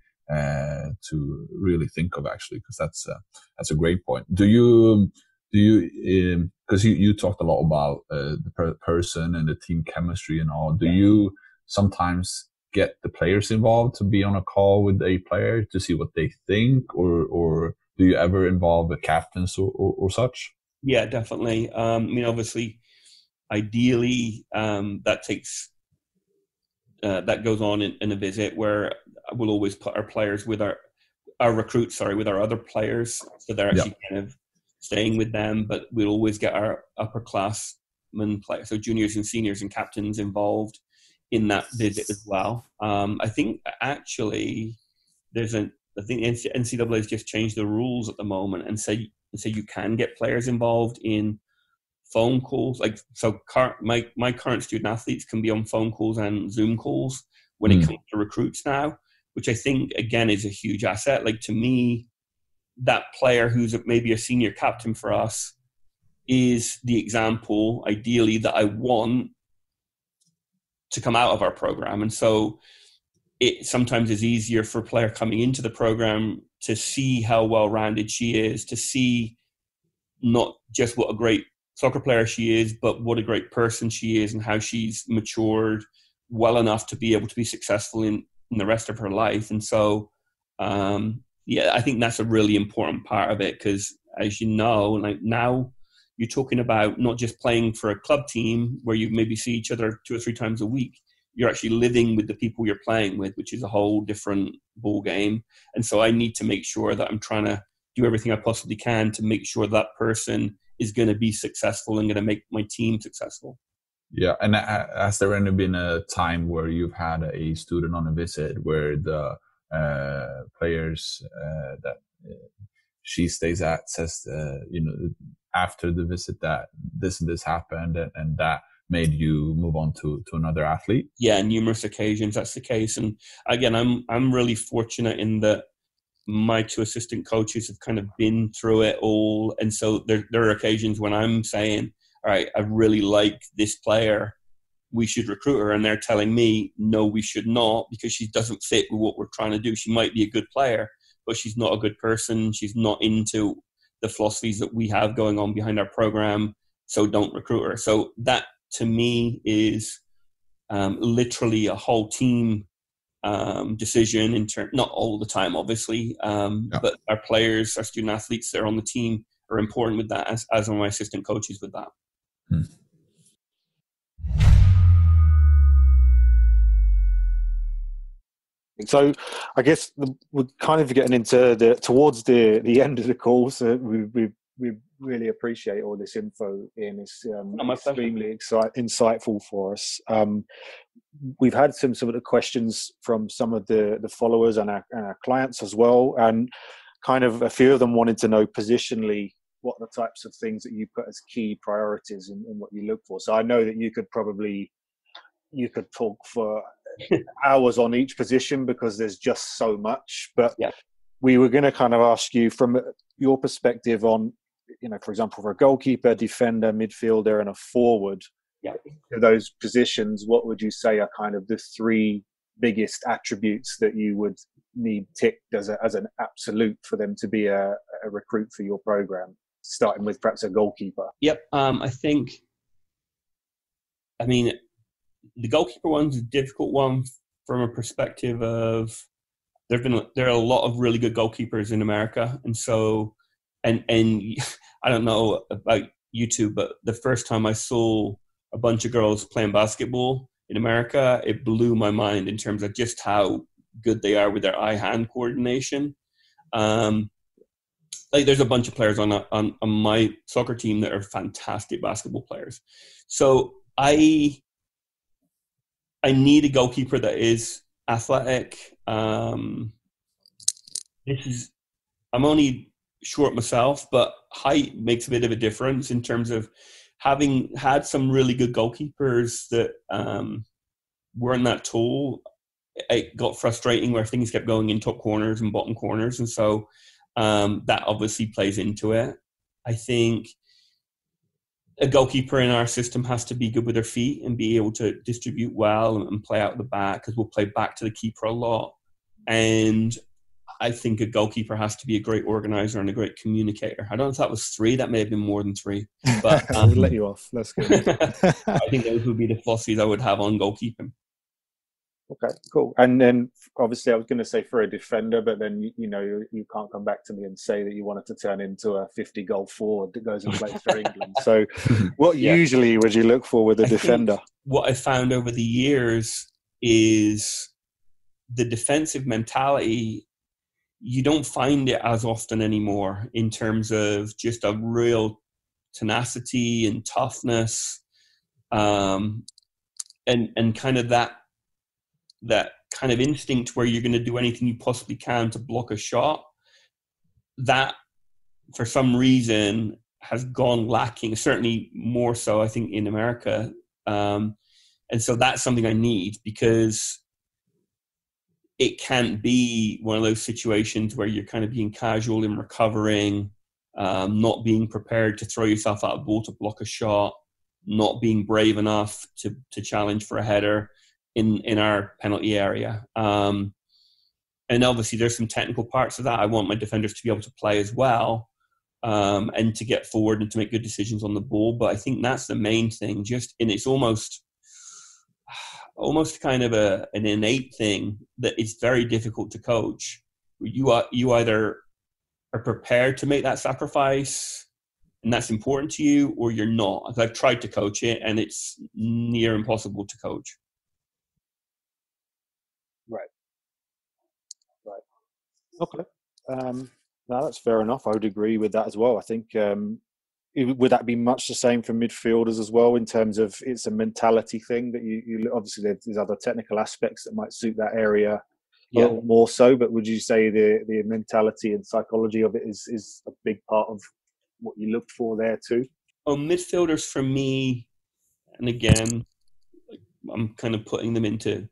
think of, actually, because that's a great point. Do you because you talked a lot about the person and the team chemistry and all. Do you sometimes get the players involved to be on a call with a player to see what they think, or do you ever involve the captains or such?
Yeah, definitely. I mean, obviously, ideally, that goes on in a visit where we'll always put our players with our recruits, with our other players, so they're actually kind of staying with them. But we'll always get our upperclassmen players, so juniors and seniors and captains, involved in that visit as well. I think actually I think NCAA has just changed the rules at the moment and say you can get players involved in phone calls. Like, so my current student athletes can be on phone calls and Zoom calls when it comes to recruits now, which I think again is a huge asset. Like, to me, that player who's maybe a senior captain for us is the example, ideally, that I want to come out of our program. And so it sometimes is easier for a player coming into the program to see how well-rounded she is, to see not just what a great soccer player she is, but what a great person she is and how she's matured well enough to be able to be successful in the rest of her life. And so, I think that's a really important part of it, because as you know, like, now you're talking about not just playing for a club team where you maybe see each other 2 or 3 times a week. You're actually living with the people you're playing with, which is a whole different ball game. And so I need to make sure that I'm trying to do everything I possibly can to make sure that person is going to be successful and going to make my team successful.
Yeah. And has there ever been a time where you've had a student on a visit where the players that she stays at says, after the visit that this and this happened, and that made you move on to another athlete?
Yeah, numerous occasions that's the case. And again, I'm really fortunate in that my 2 assistant coaches have kind of been through it all. And so there are occasions when I'm saying, all right, I really like this player, we should recruit her. And they're telling me, no, we should not, because she doesn't fit with what we're trying to do. She might be a good player, but she's not a good person. She's not into the philosophies that we have going on behind our program. So don't recruit her. So that, to me, is literally a whole team decision, in turn, not all the time, obviously, but our players, our student athletes that are on the team are important with that, as are my assistant coaches with that.
So I guess we're kind of getting into towards the end of the call. So we really appreciate all this info, Ian. It's extremely insightful for us. We've had some of the questions from some of the followers and our clients as well, and kind of a few of them wanted to know positionally what the types of things that you put as key priorities and what you look for. So I know that you could talk for hours on each position because there's just so much, but we were going to kind of ask you from your perspective on, for example, for a goalkeeper, defender, midfielder, and a forward, those positions, what would you say are kind of the 3 biggest attributes that you would need ticked as an absolute for them to be a recruit for your program, starting with perhaps a goalkeeper?
I think, the goalkeeper one's a difficult one from a perspective of there are a lot of really good goalkeepers in America. And so, and I don't know about you two, but the first time I saw a bunch of girls playing basketball in America, it blew my mind in terms of just how good they are with their eye-hand coordination. There's a bunch of players on my soccer team that are fantastic basketball players. So I need a goalkeeper that is athletic. I'm only short myself, but height makes a bit of a difference in terms of having had some really good goalkeepers that weren't that tall. it got frustrating where things kept going in top corners and bottom corners. And so that obviously plays into it. I think a goalkeeper in our system has to be good with their feet and be able to distribute well and play out the back, because we'll play back to the keeper a lot. And I think a goalkeeper has to be a great organizer and a great communicator. I don't know if that was 3. That may have been more than 3. But
We'll let you off. That's good.
I think those would be the philosophies I would have on goalkeeping.
Okay, cool. And then obviously I was going to say for a defender, but then, you can't come back to me and say that you wanted to turn into a 50-goal forward that goes and plays for England. So what usually would you look for with a defender?
What I found over the years is the defensive mentality, you don't find it as often anymore in terms of just a real tenacity and toughness, and kind of that kind of instinct where you're going to do anything you possibly can to block a shot. That, for some reason, has gone lacking, certainly more so, I think, in America. And so that's something I need, because it can't be one of those situations where you're kind of being casual in recovering, not being prepared to throw yourself at a ball to block a shot, not being brave enough to challenge for a header in our penalty area. And obviously there's some technical parts of that. I want my defenders to be able to play as well, and to get forward and to make good decisions on the ball. But I think that's the main thing. And it's almost kind of an innate thing that it's very difficult to coach. You either are prepared to make that sacrifice and that's important to you, or you're not. I've tried to coach it and it's near impossible to coach.
Right. Okay. No, that's fair enough. I would agree with that as well. I think, would that be much the same for midfielders as well, in terms of it's a mentality thing that you obviously there's other technical aspects that might suit that area a little more so, but would you say the mentality and psychology of it is a big part of what you look for there too?
Midfielders for me, and again, I'm kind of putting them into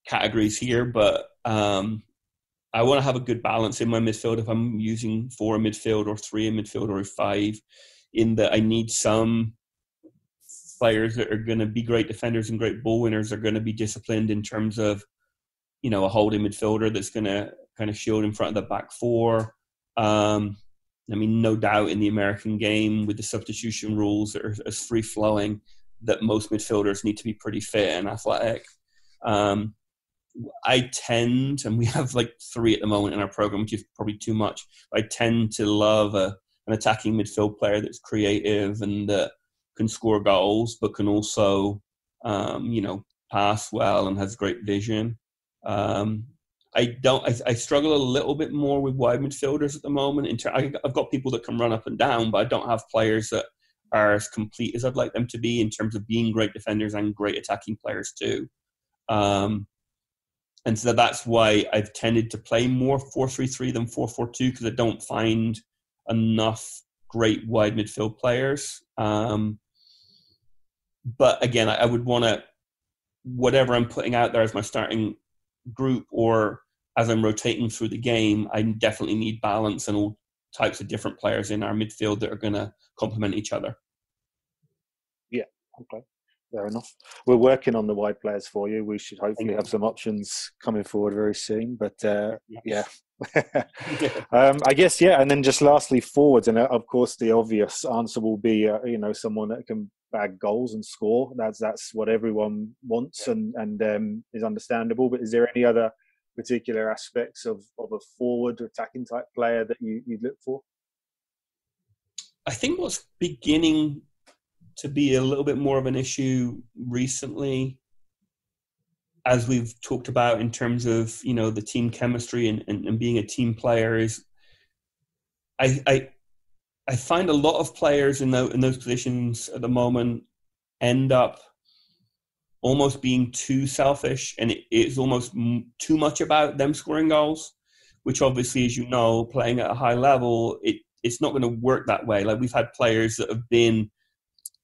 categories here, but I want to have a good balance in my midfield. If I'm using 4 in midfield or 3 in midfield or 5, in that I need some players that are going to be great defenders and great ball winners, are going to be disciplined in terms of, a holding midfielder that's going to kind of shield in front of the back 4. No doubt in the American game with the substitution rules that are as free-flowing, that most midfielders need to be pretty fit and athletic. I tend, and we have 3 at the moment in our program, which is probably too much. I tend to love an attacking midfield player that's creative and that can score goals, but can also, pass well and has great vision. I struggle a little bit more with wide midfielders at the moment. I've got people that can run up and down, but I don't have players that are as complete as I'd like them to be in terms of being great defenders and great attacking players too. And so that's why I've tended to play more 4-3-3 than 4-4-2, because I don't find enough great wide midfield players. But again, I would want to, whatever I'm putting out there as my starting group or as I'm rotating through the game, I definitely need balance and all types of different players in our midfield that are going to complement each other. Yeah,
okay. Fair enough. We're working on the wide players for you. We should hopefully have some options coming forward very soon. But yeah. I guess, yeah. And then just lastly, forwards. And of course, the obvious answer will be, someone that can bag goals and score. That's what everyone wants and is understandable. But is there any other particular aspects of a forward attacking type player that you'd look for?
I think what's beginning to be a little bit more of an issue recently, as we've talked about in terms of, the team chemistry and being a team player, is I find a lot of players in those positions at the moment end up almost being too selfish, and it's almost too much about them scoring goals, which obviously, as you know, playing at a high level, it's not going to work that way. We've had players that have been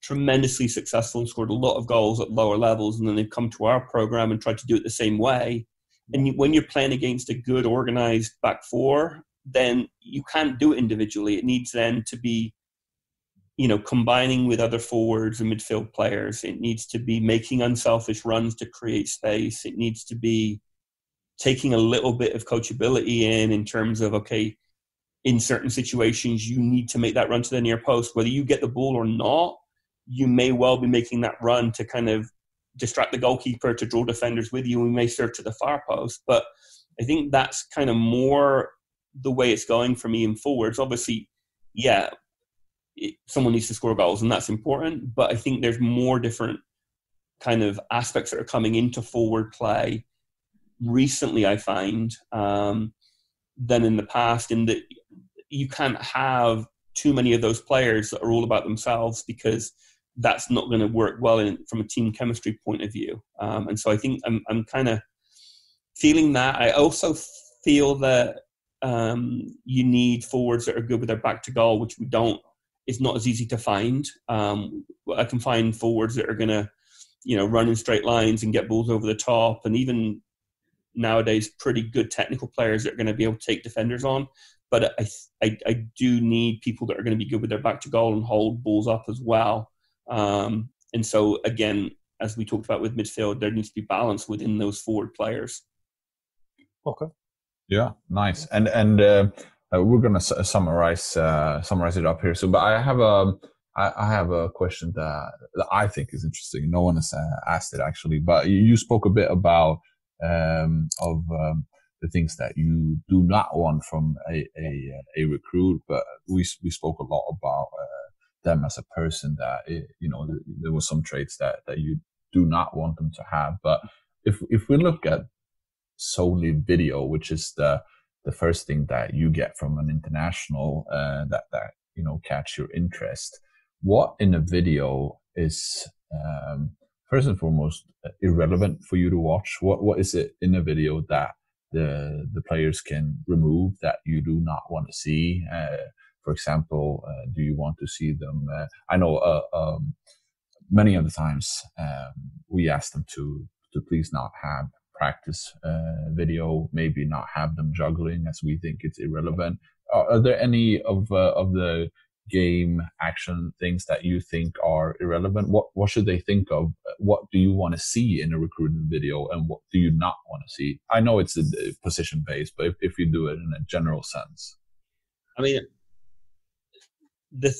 tremendously successful and scored a lot of goals at lower levels, and then they've come to our program and tried to do it the same way. And when you're playing against a good organized back four, then you can't do it individually. It needs then to be, combining with other forwards and midfield players. It needs to be making unselfish runs to create space. It needs to be taking a little bit of coachability in terms of, okay, in certain situations, you need to make that run to the near post. Whether you get the ball or not, you may well be making that run to kind of distract the goalkeeper, to draw defenders with you. We may serve to the far post. But I think that's kind of more the way it's going for me in forwards. Obviously, yeah, someone needs to score goals, and that's important. But I think there's more different kind of aspects that are coming into forward play recently, I find, than in the past, in that you can't have too many of those players that are all about themselves, because that's not going to work well from a team chemistry point of view. And so I think I'm kind of feeling that. I also feel that you need forwards that are good with their back to goal, which we don't. It's not as easy to find. I can find forwards that are going to, run in straight lines and get balls over the top, and even nowadays pretty good technical players that are going to be able to take defenders on. But I do need people that are going to be good with their back to goal and hold balls up as well. And so, again, as we talked about with midfield, there needs to be balance within those forward players.
Okay.
Yeah, nice. And we're gonna summarize it up here. So, but I have a question that I think is interesting. No one has asked it actually, but you spoke a bit about the things that you do not want from a recruit, but we spoke a lot about them as a person, that there was some traits that you do not want them to have. But if we look at solely video, which is the first thing that you get from an international that catch your interest, what in a video is first and foremost irrelevant for you to watch? What is it in a video that the players can remove that you do not want to see? For example, do you want to see them? I know many of the times we ask them to please not have practice video, maybe not have them juggling, as we think it's irrelevant. Are there any of the game action things that you think are irrelevant? What should they think of? What do you want to see in a recruiting video, and what do you not want to see? I know it's a position based, but if you do it in a general sense.
I mean, the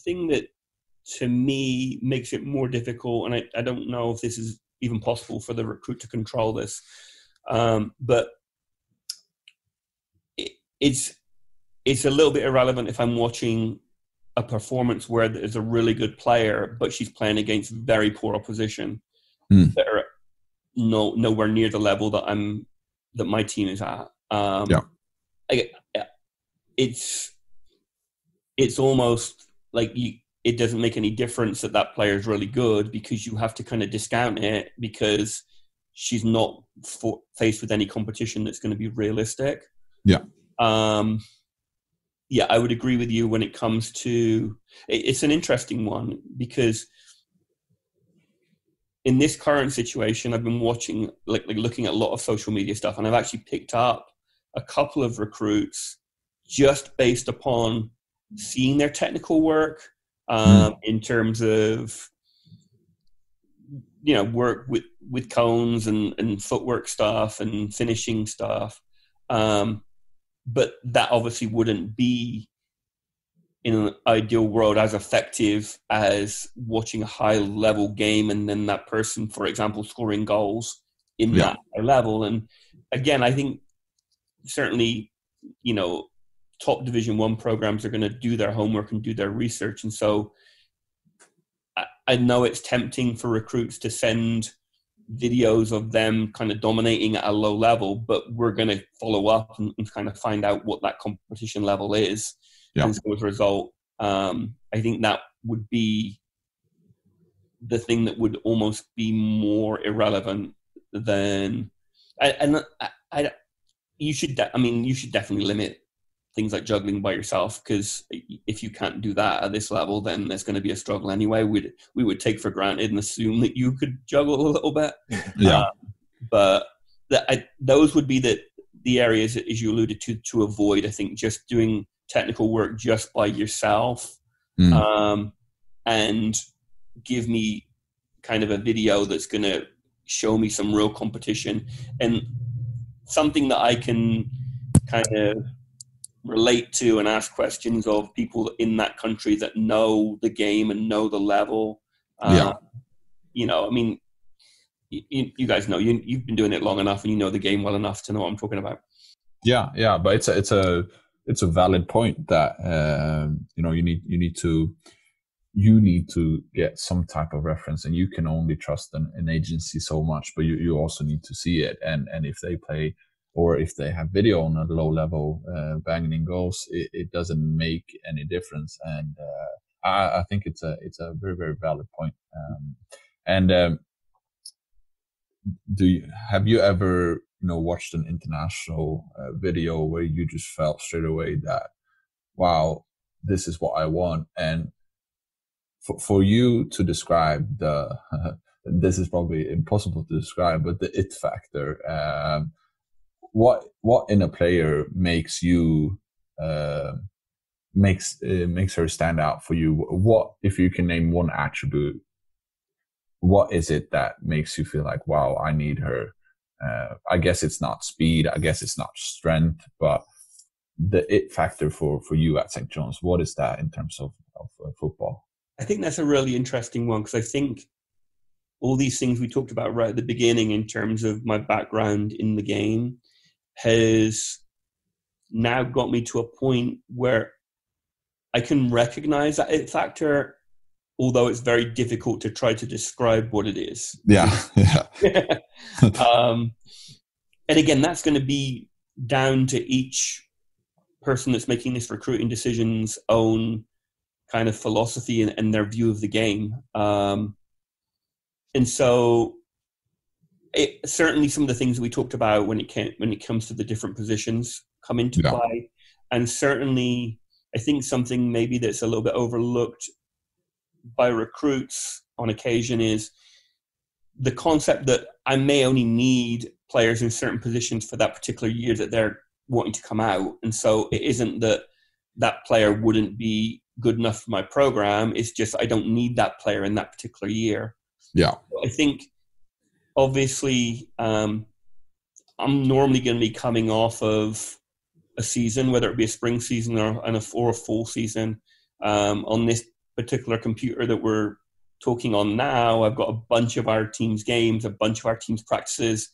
thing that to me makes it more difficult, and I don't know if this is even possible for the recruit to control this, but it's a little bit irrelevant if I'm watching a performance where there's a really good player, but she's playing against very poor opposition that are nowhere near the level that my team is at. It's almost like it doesn't make any difference that player is really good, because you have to kind of discount it because she's not faced with any competition that's going to be realistic.
Yeah.
Yeah, I would agree with you when it comes to it's an interesting one, because in this current situation, I've been watching, like looking at a lot of social media stuff, and I've actually picked up a couple of recruits just based upon seeing their technical work, in terms of work with cones and footwork stuff and finishing stuff, but that obviously wouldn't be in an ideal world as effective as watching a high level game and then that person, for example, scoring goals in that high level. And again, I think certainly top Division 1 programs are going to do their homework and do their research. And so I know it's tempting for recruits to send videos of them kind of dominating at a low level, but we're going to follow up and kind of find out what that competition level is. Yeah. And so as a result, I think that would be the thing that would almost be more irrelevant than, you should definitely limit things like juggling by yourself, because if you can't do that at this level, then there's going to be a struggle anyway. We would take for granted and assume that you could juggle a little bit.
Yeah.
But those would be the areas, as you alluded to avoid. I think just doing technical work just by yourself, and give me kind of a video that's going to show me some real competition and something that I can kind of relate to and ask questions of people in that country that know the game and know the level. You know, I mean, you guys know, you've been doing it long enough and you know the game well enough to know what I'm talking about.
Yeah, but it's a valid point that you know, you need to get some type of reference, and you can only trust an agency so much, but you also need to see it, and if they play or if they have video on a low level banging in goals, it doesn't make any difference. And I think it's a very, very valid point. Have you ever, you know, watched an international video where you just felt straight away that, wow, this is what I want? And for you to describe this is probably impossible to describe, but the it factor, what in a player makes you makes her stand out for you? What, if you can name one attribute, what is it that makes you feel like, wow, I need her? I guess it's not speed, I guess it's not strength, but the it factor for you at St. John's, what is that in terms of football?
I think that's a really interesting one, because I think all these things we talked about right at the beginning in terms of my background in the game has now got me to a point where I can recognize that it factor, although it's very difficult to try to describe what it is.
Yeah.
And again, that's going to be down to each person that's making this recruiting decision's own kind of philosophy and their view of the game. And so certainly some of the things that we talked about when it comes to the different positions come into play. And certainly I think something maybe that's a little bit overlooked by recruits on occasion is the concept that I may only need players in certain positions for that particular year that they're wanting to come out. And so it isn't that player wouldn't be good enough for my program. It's just I don't need that player in that particular year.
Yeah.
I think obviously I'm normally going to be coming off of a season, whether it be a spring season or a full season. On this particular computer that we're talking on now, I've got a bunch of our team's games, a bunch of our team's practices.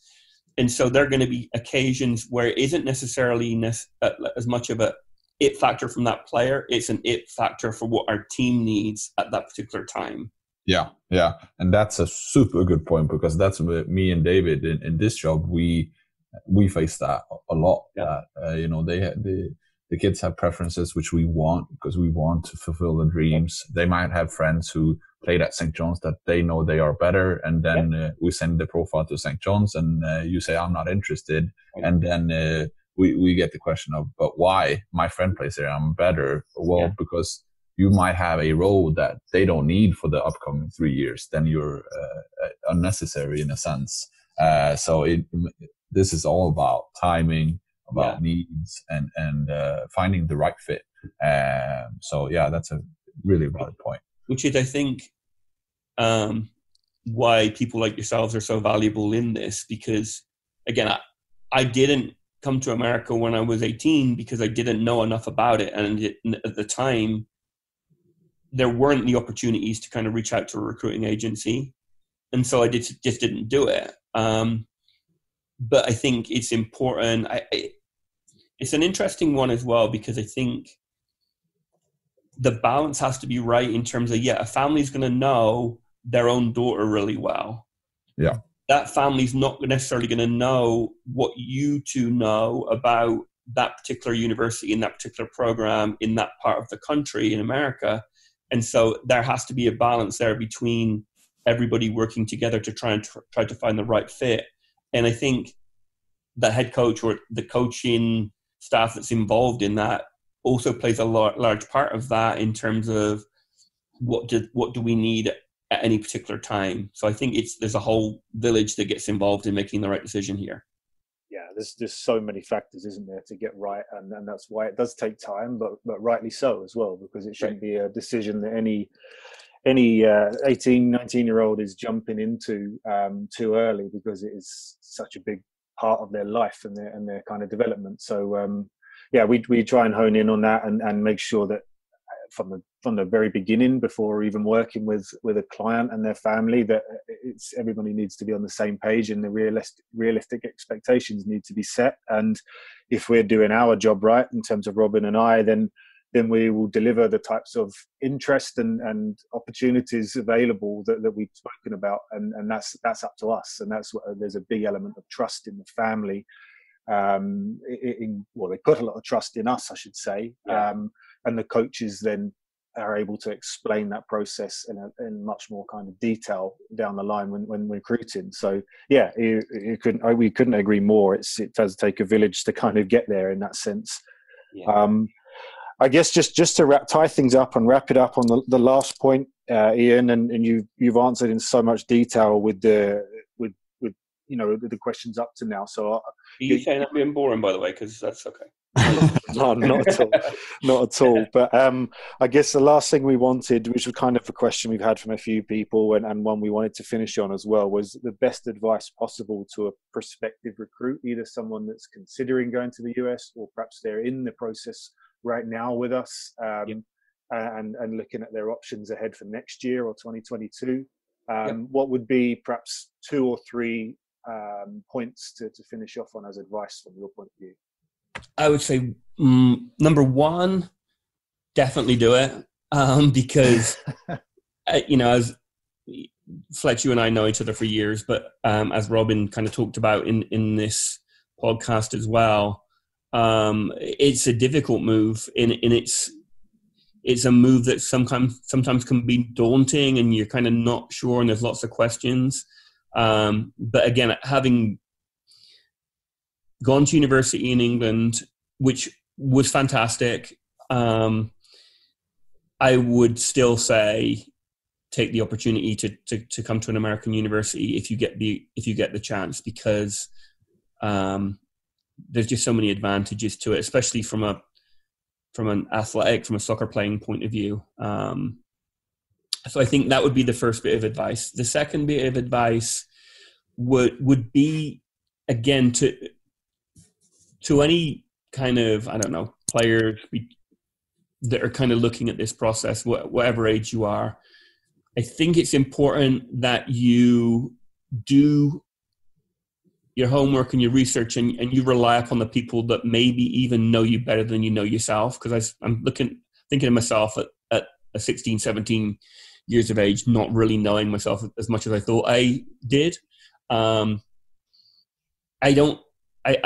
And so there are going to be occasions where it isn't necessarily as much of a it factor from that player. It's an it factor for what our team needs at that particular time.
Yeah. And that's a super good point, because that's me and David in this job. We face that a lot.
Yeah.
You know, the kids have preferences which we want, because we want to fulfill the dreams. They might have friends who played at St. John's that they know they are better, and then we send the profile to St. John's, and you say, I'm not interested. Right. And then we get the question of, but why? My friend plays there, I'm better. Well, because you might have a role that they don't need for the upcoming 3 years, then you're unnecessary in a sense. So this is all about timing, about needs, and finding the right fit. So yeah, that's a really valid point.
Which is, I think, why people like yourselves are so valuable in this, because again, I didn't come to America when I was 18 because I didn't know enough about it. And at the time, there weren't the opportunities to kind of reach out to a recruiting agency. And so I just didn't do it. But I think it's important. It's an interesting one as well, because I think the balance has to be right in terms of, a family's going to know their own daughter really well.
Yeah.
That family's not necessarily going to know what you two know about that particular university in that particular program in that part of the country in America. And so there has to be a balance there between everybody working together to try to find the right fit. And I think the head coach or the coaching staff that's involved in that also plays a large part of that in terms of what do we need at any particular time. So I think there's a whole village that gets involved in making the right decision here.
Yeah, there's so many factors, isn't there, to get right, and that's why it does take time, but rightly so as well, because it shouldn't be a decision that any 18, 19-year-old is jumping into too early, because it is such a big part of their life and their kind of development. So yeah, we try and hone in on that and make sure that from the very beginning, before even working with a client and their family, that everybody needs to be on the same page, and the realistic expectations need to be set. And if we're doing our job right in terms of Robin and I, then we will deliver the types of interest and opportunities available that we've spoken about, and that's up to us. And that's what, there's a big element of trust in the family. Well, they put a lot of trust in us, I should say.
Yeah.
And the coaches then are able to explain that process in much more kind of detail down the line when recruiting. So yeah, we couldn't agree more. It does take a village to kind of get there in that sense.
Yeah.
I guess just to tie things up and wrap it up on the last point, Ian, and you've answered in so much detail with the questions up to now. So
are you saying I'm being boring, by the way? Because that's okay.
No, not at all. Not at all. But I guess the last thing we wanted, which was kind of a question we've had from a few people, and one we wanted to finish on as well, was the best advice possible to a prospective recruit, either someone that's considering going to the US, or perhaps they're in the process right now with us, and looking at their options ahead for next year or 2022. What would be perhaps 2 or 3 points to finish off on as advice from your point of view?
I would say number 1, definitely do it, because as Fletch, you and I know each other for years, but as Robin kind of talked about in this podcast as well, it's a difficult move. It's a move that sometimes can be daunting, and you're kind of not sure, and there's lots of questions. But again, having gone to university in England, which was fantastic, I would still say take the opportunity to come to an American university if you get the chance, because there's just so many advantages to it, especially from a soccer playing point of view. So I think that would be the first bit of advice. The second bit of advice would be, again, to any kind of, I don't know, players that are kind of looking at this process, whatever age you are, I think it's important that you do your homework and your research, and you rely upon the people that maybe even know you better than you know yourself. Because I'm thinking of myself at 16, 17 years of age, not really knowing myself as much as I thought I did. I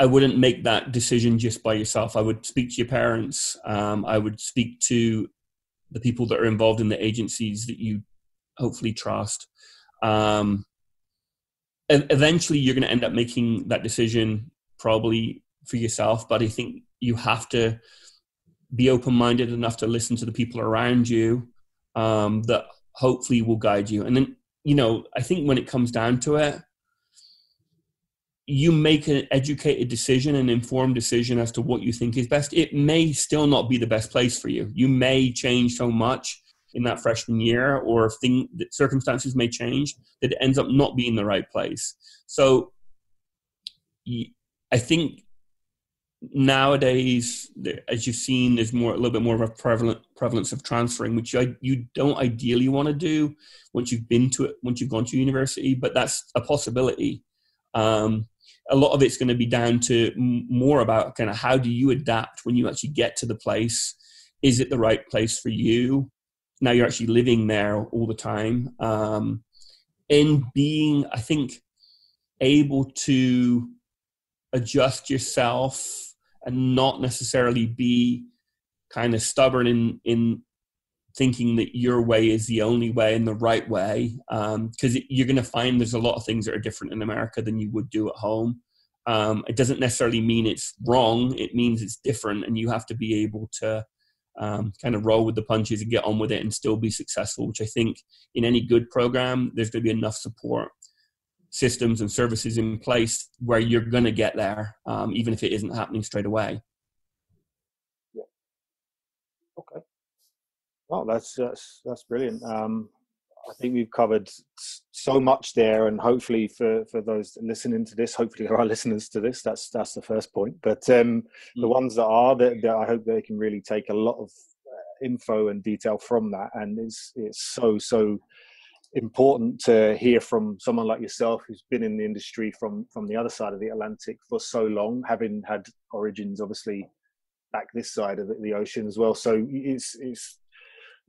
wouldn't make that decision just by yourself. I would speak to your parents. I would speak to the people that are involved in the agencies that you hopefully trust. Eventually, you're going to end up making that decision probably for yourself. But I think you have to be open-minded enough to listen to the people around you that hopefully will guide you. And then, I think when it comes down to it, you make an educated decision, an informed decision as to what you think is best. It may still not be the best place for you. You may change so much in that freshman year, or circumstances may change that it ends up not being the right place. So I think nowadays, as you've seen, there's a little bit more of a prevalence of transferring, which you don't ideally want to do once you've gone to university, but that's a possibility. A lot of it's going to be down to more about kind of how do you adapt when you actually get to the place. Is it the right place for you? Now you're actually living there all the time. And being, I think, able to adjust yourself and not necessarily be kind of stubborn in thinking that your way is the only way and the right way, because you're going to find there's a lot of things that are different in America than you would do at home. It doesn't necessarily mean it's wrong. It means it's different, and you have to be able to kind of roll with the punches and get on with it and still be successful, which I think in any good program, there's going to be enough support systems and services in place where you're going to get there, even if it isn't happening straight away.
Yeah. Okay. Well, that's brilliant. I think we've covered so much there, and hopefully for those listening to this, hopefully there are listeners to this. That's the first point. But the ones that are, that I hope they can really take a lot of info and detail from that. And it's so important to hear from someone like yourself who's been in the industry from the other side of the Atlantic for so long, having had origins obviously back this side of the ocean as well. So it's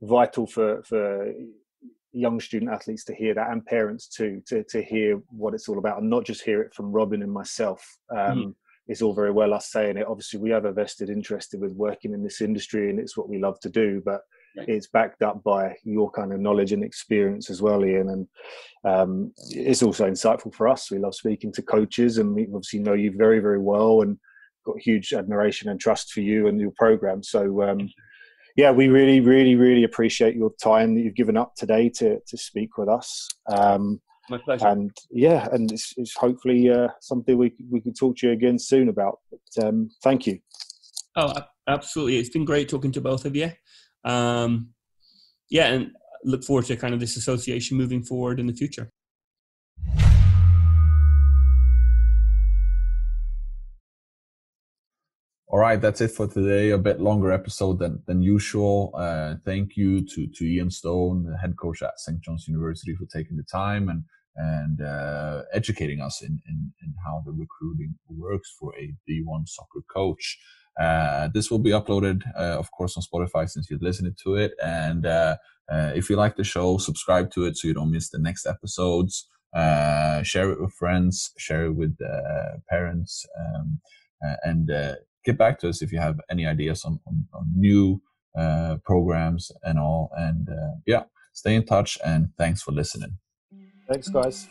vital for young student athletes to hear that, and parents too, to hear what it's all about, and not just hear it from Robin and myself. It's all very well us saying it. Obviously, we have a vested interest with working in this industry, and it's what we love to do, but it's backed up by your kind of knowledge and experience as well, Ian. And it's also insightful for us. We love speaking to coaches, and we obviously know you very, very well, and got huge admiration and trust for you and your program. So, yeah, we really, really, really appreciate your time that you've given up today to speak with us.
My pleasure.
And yeah, and it's hopefully something we can talk to you again soon about. But thank you.
Oh, absolutely. It's been great talking to both of you. Yeah, and look forward to kind of this association moving forward in the future.
All right, that's it for today. A bit longer episode than usual. Thank you to Ian Stone, the head coach at St. John's University, for taking the time and educating us in how the recruiting works for a D1 soccer coach. This will be uploaded, of course, on Spotify since you're listening to it. And if you like the show, subscribe to it so you don't miss the next episodes. Share it with friends, share it with parents, and get back to us if you have any ideas on new programs and all. And yeah, stay in touch, and thanks for listening.
Thanks, guys.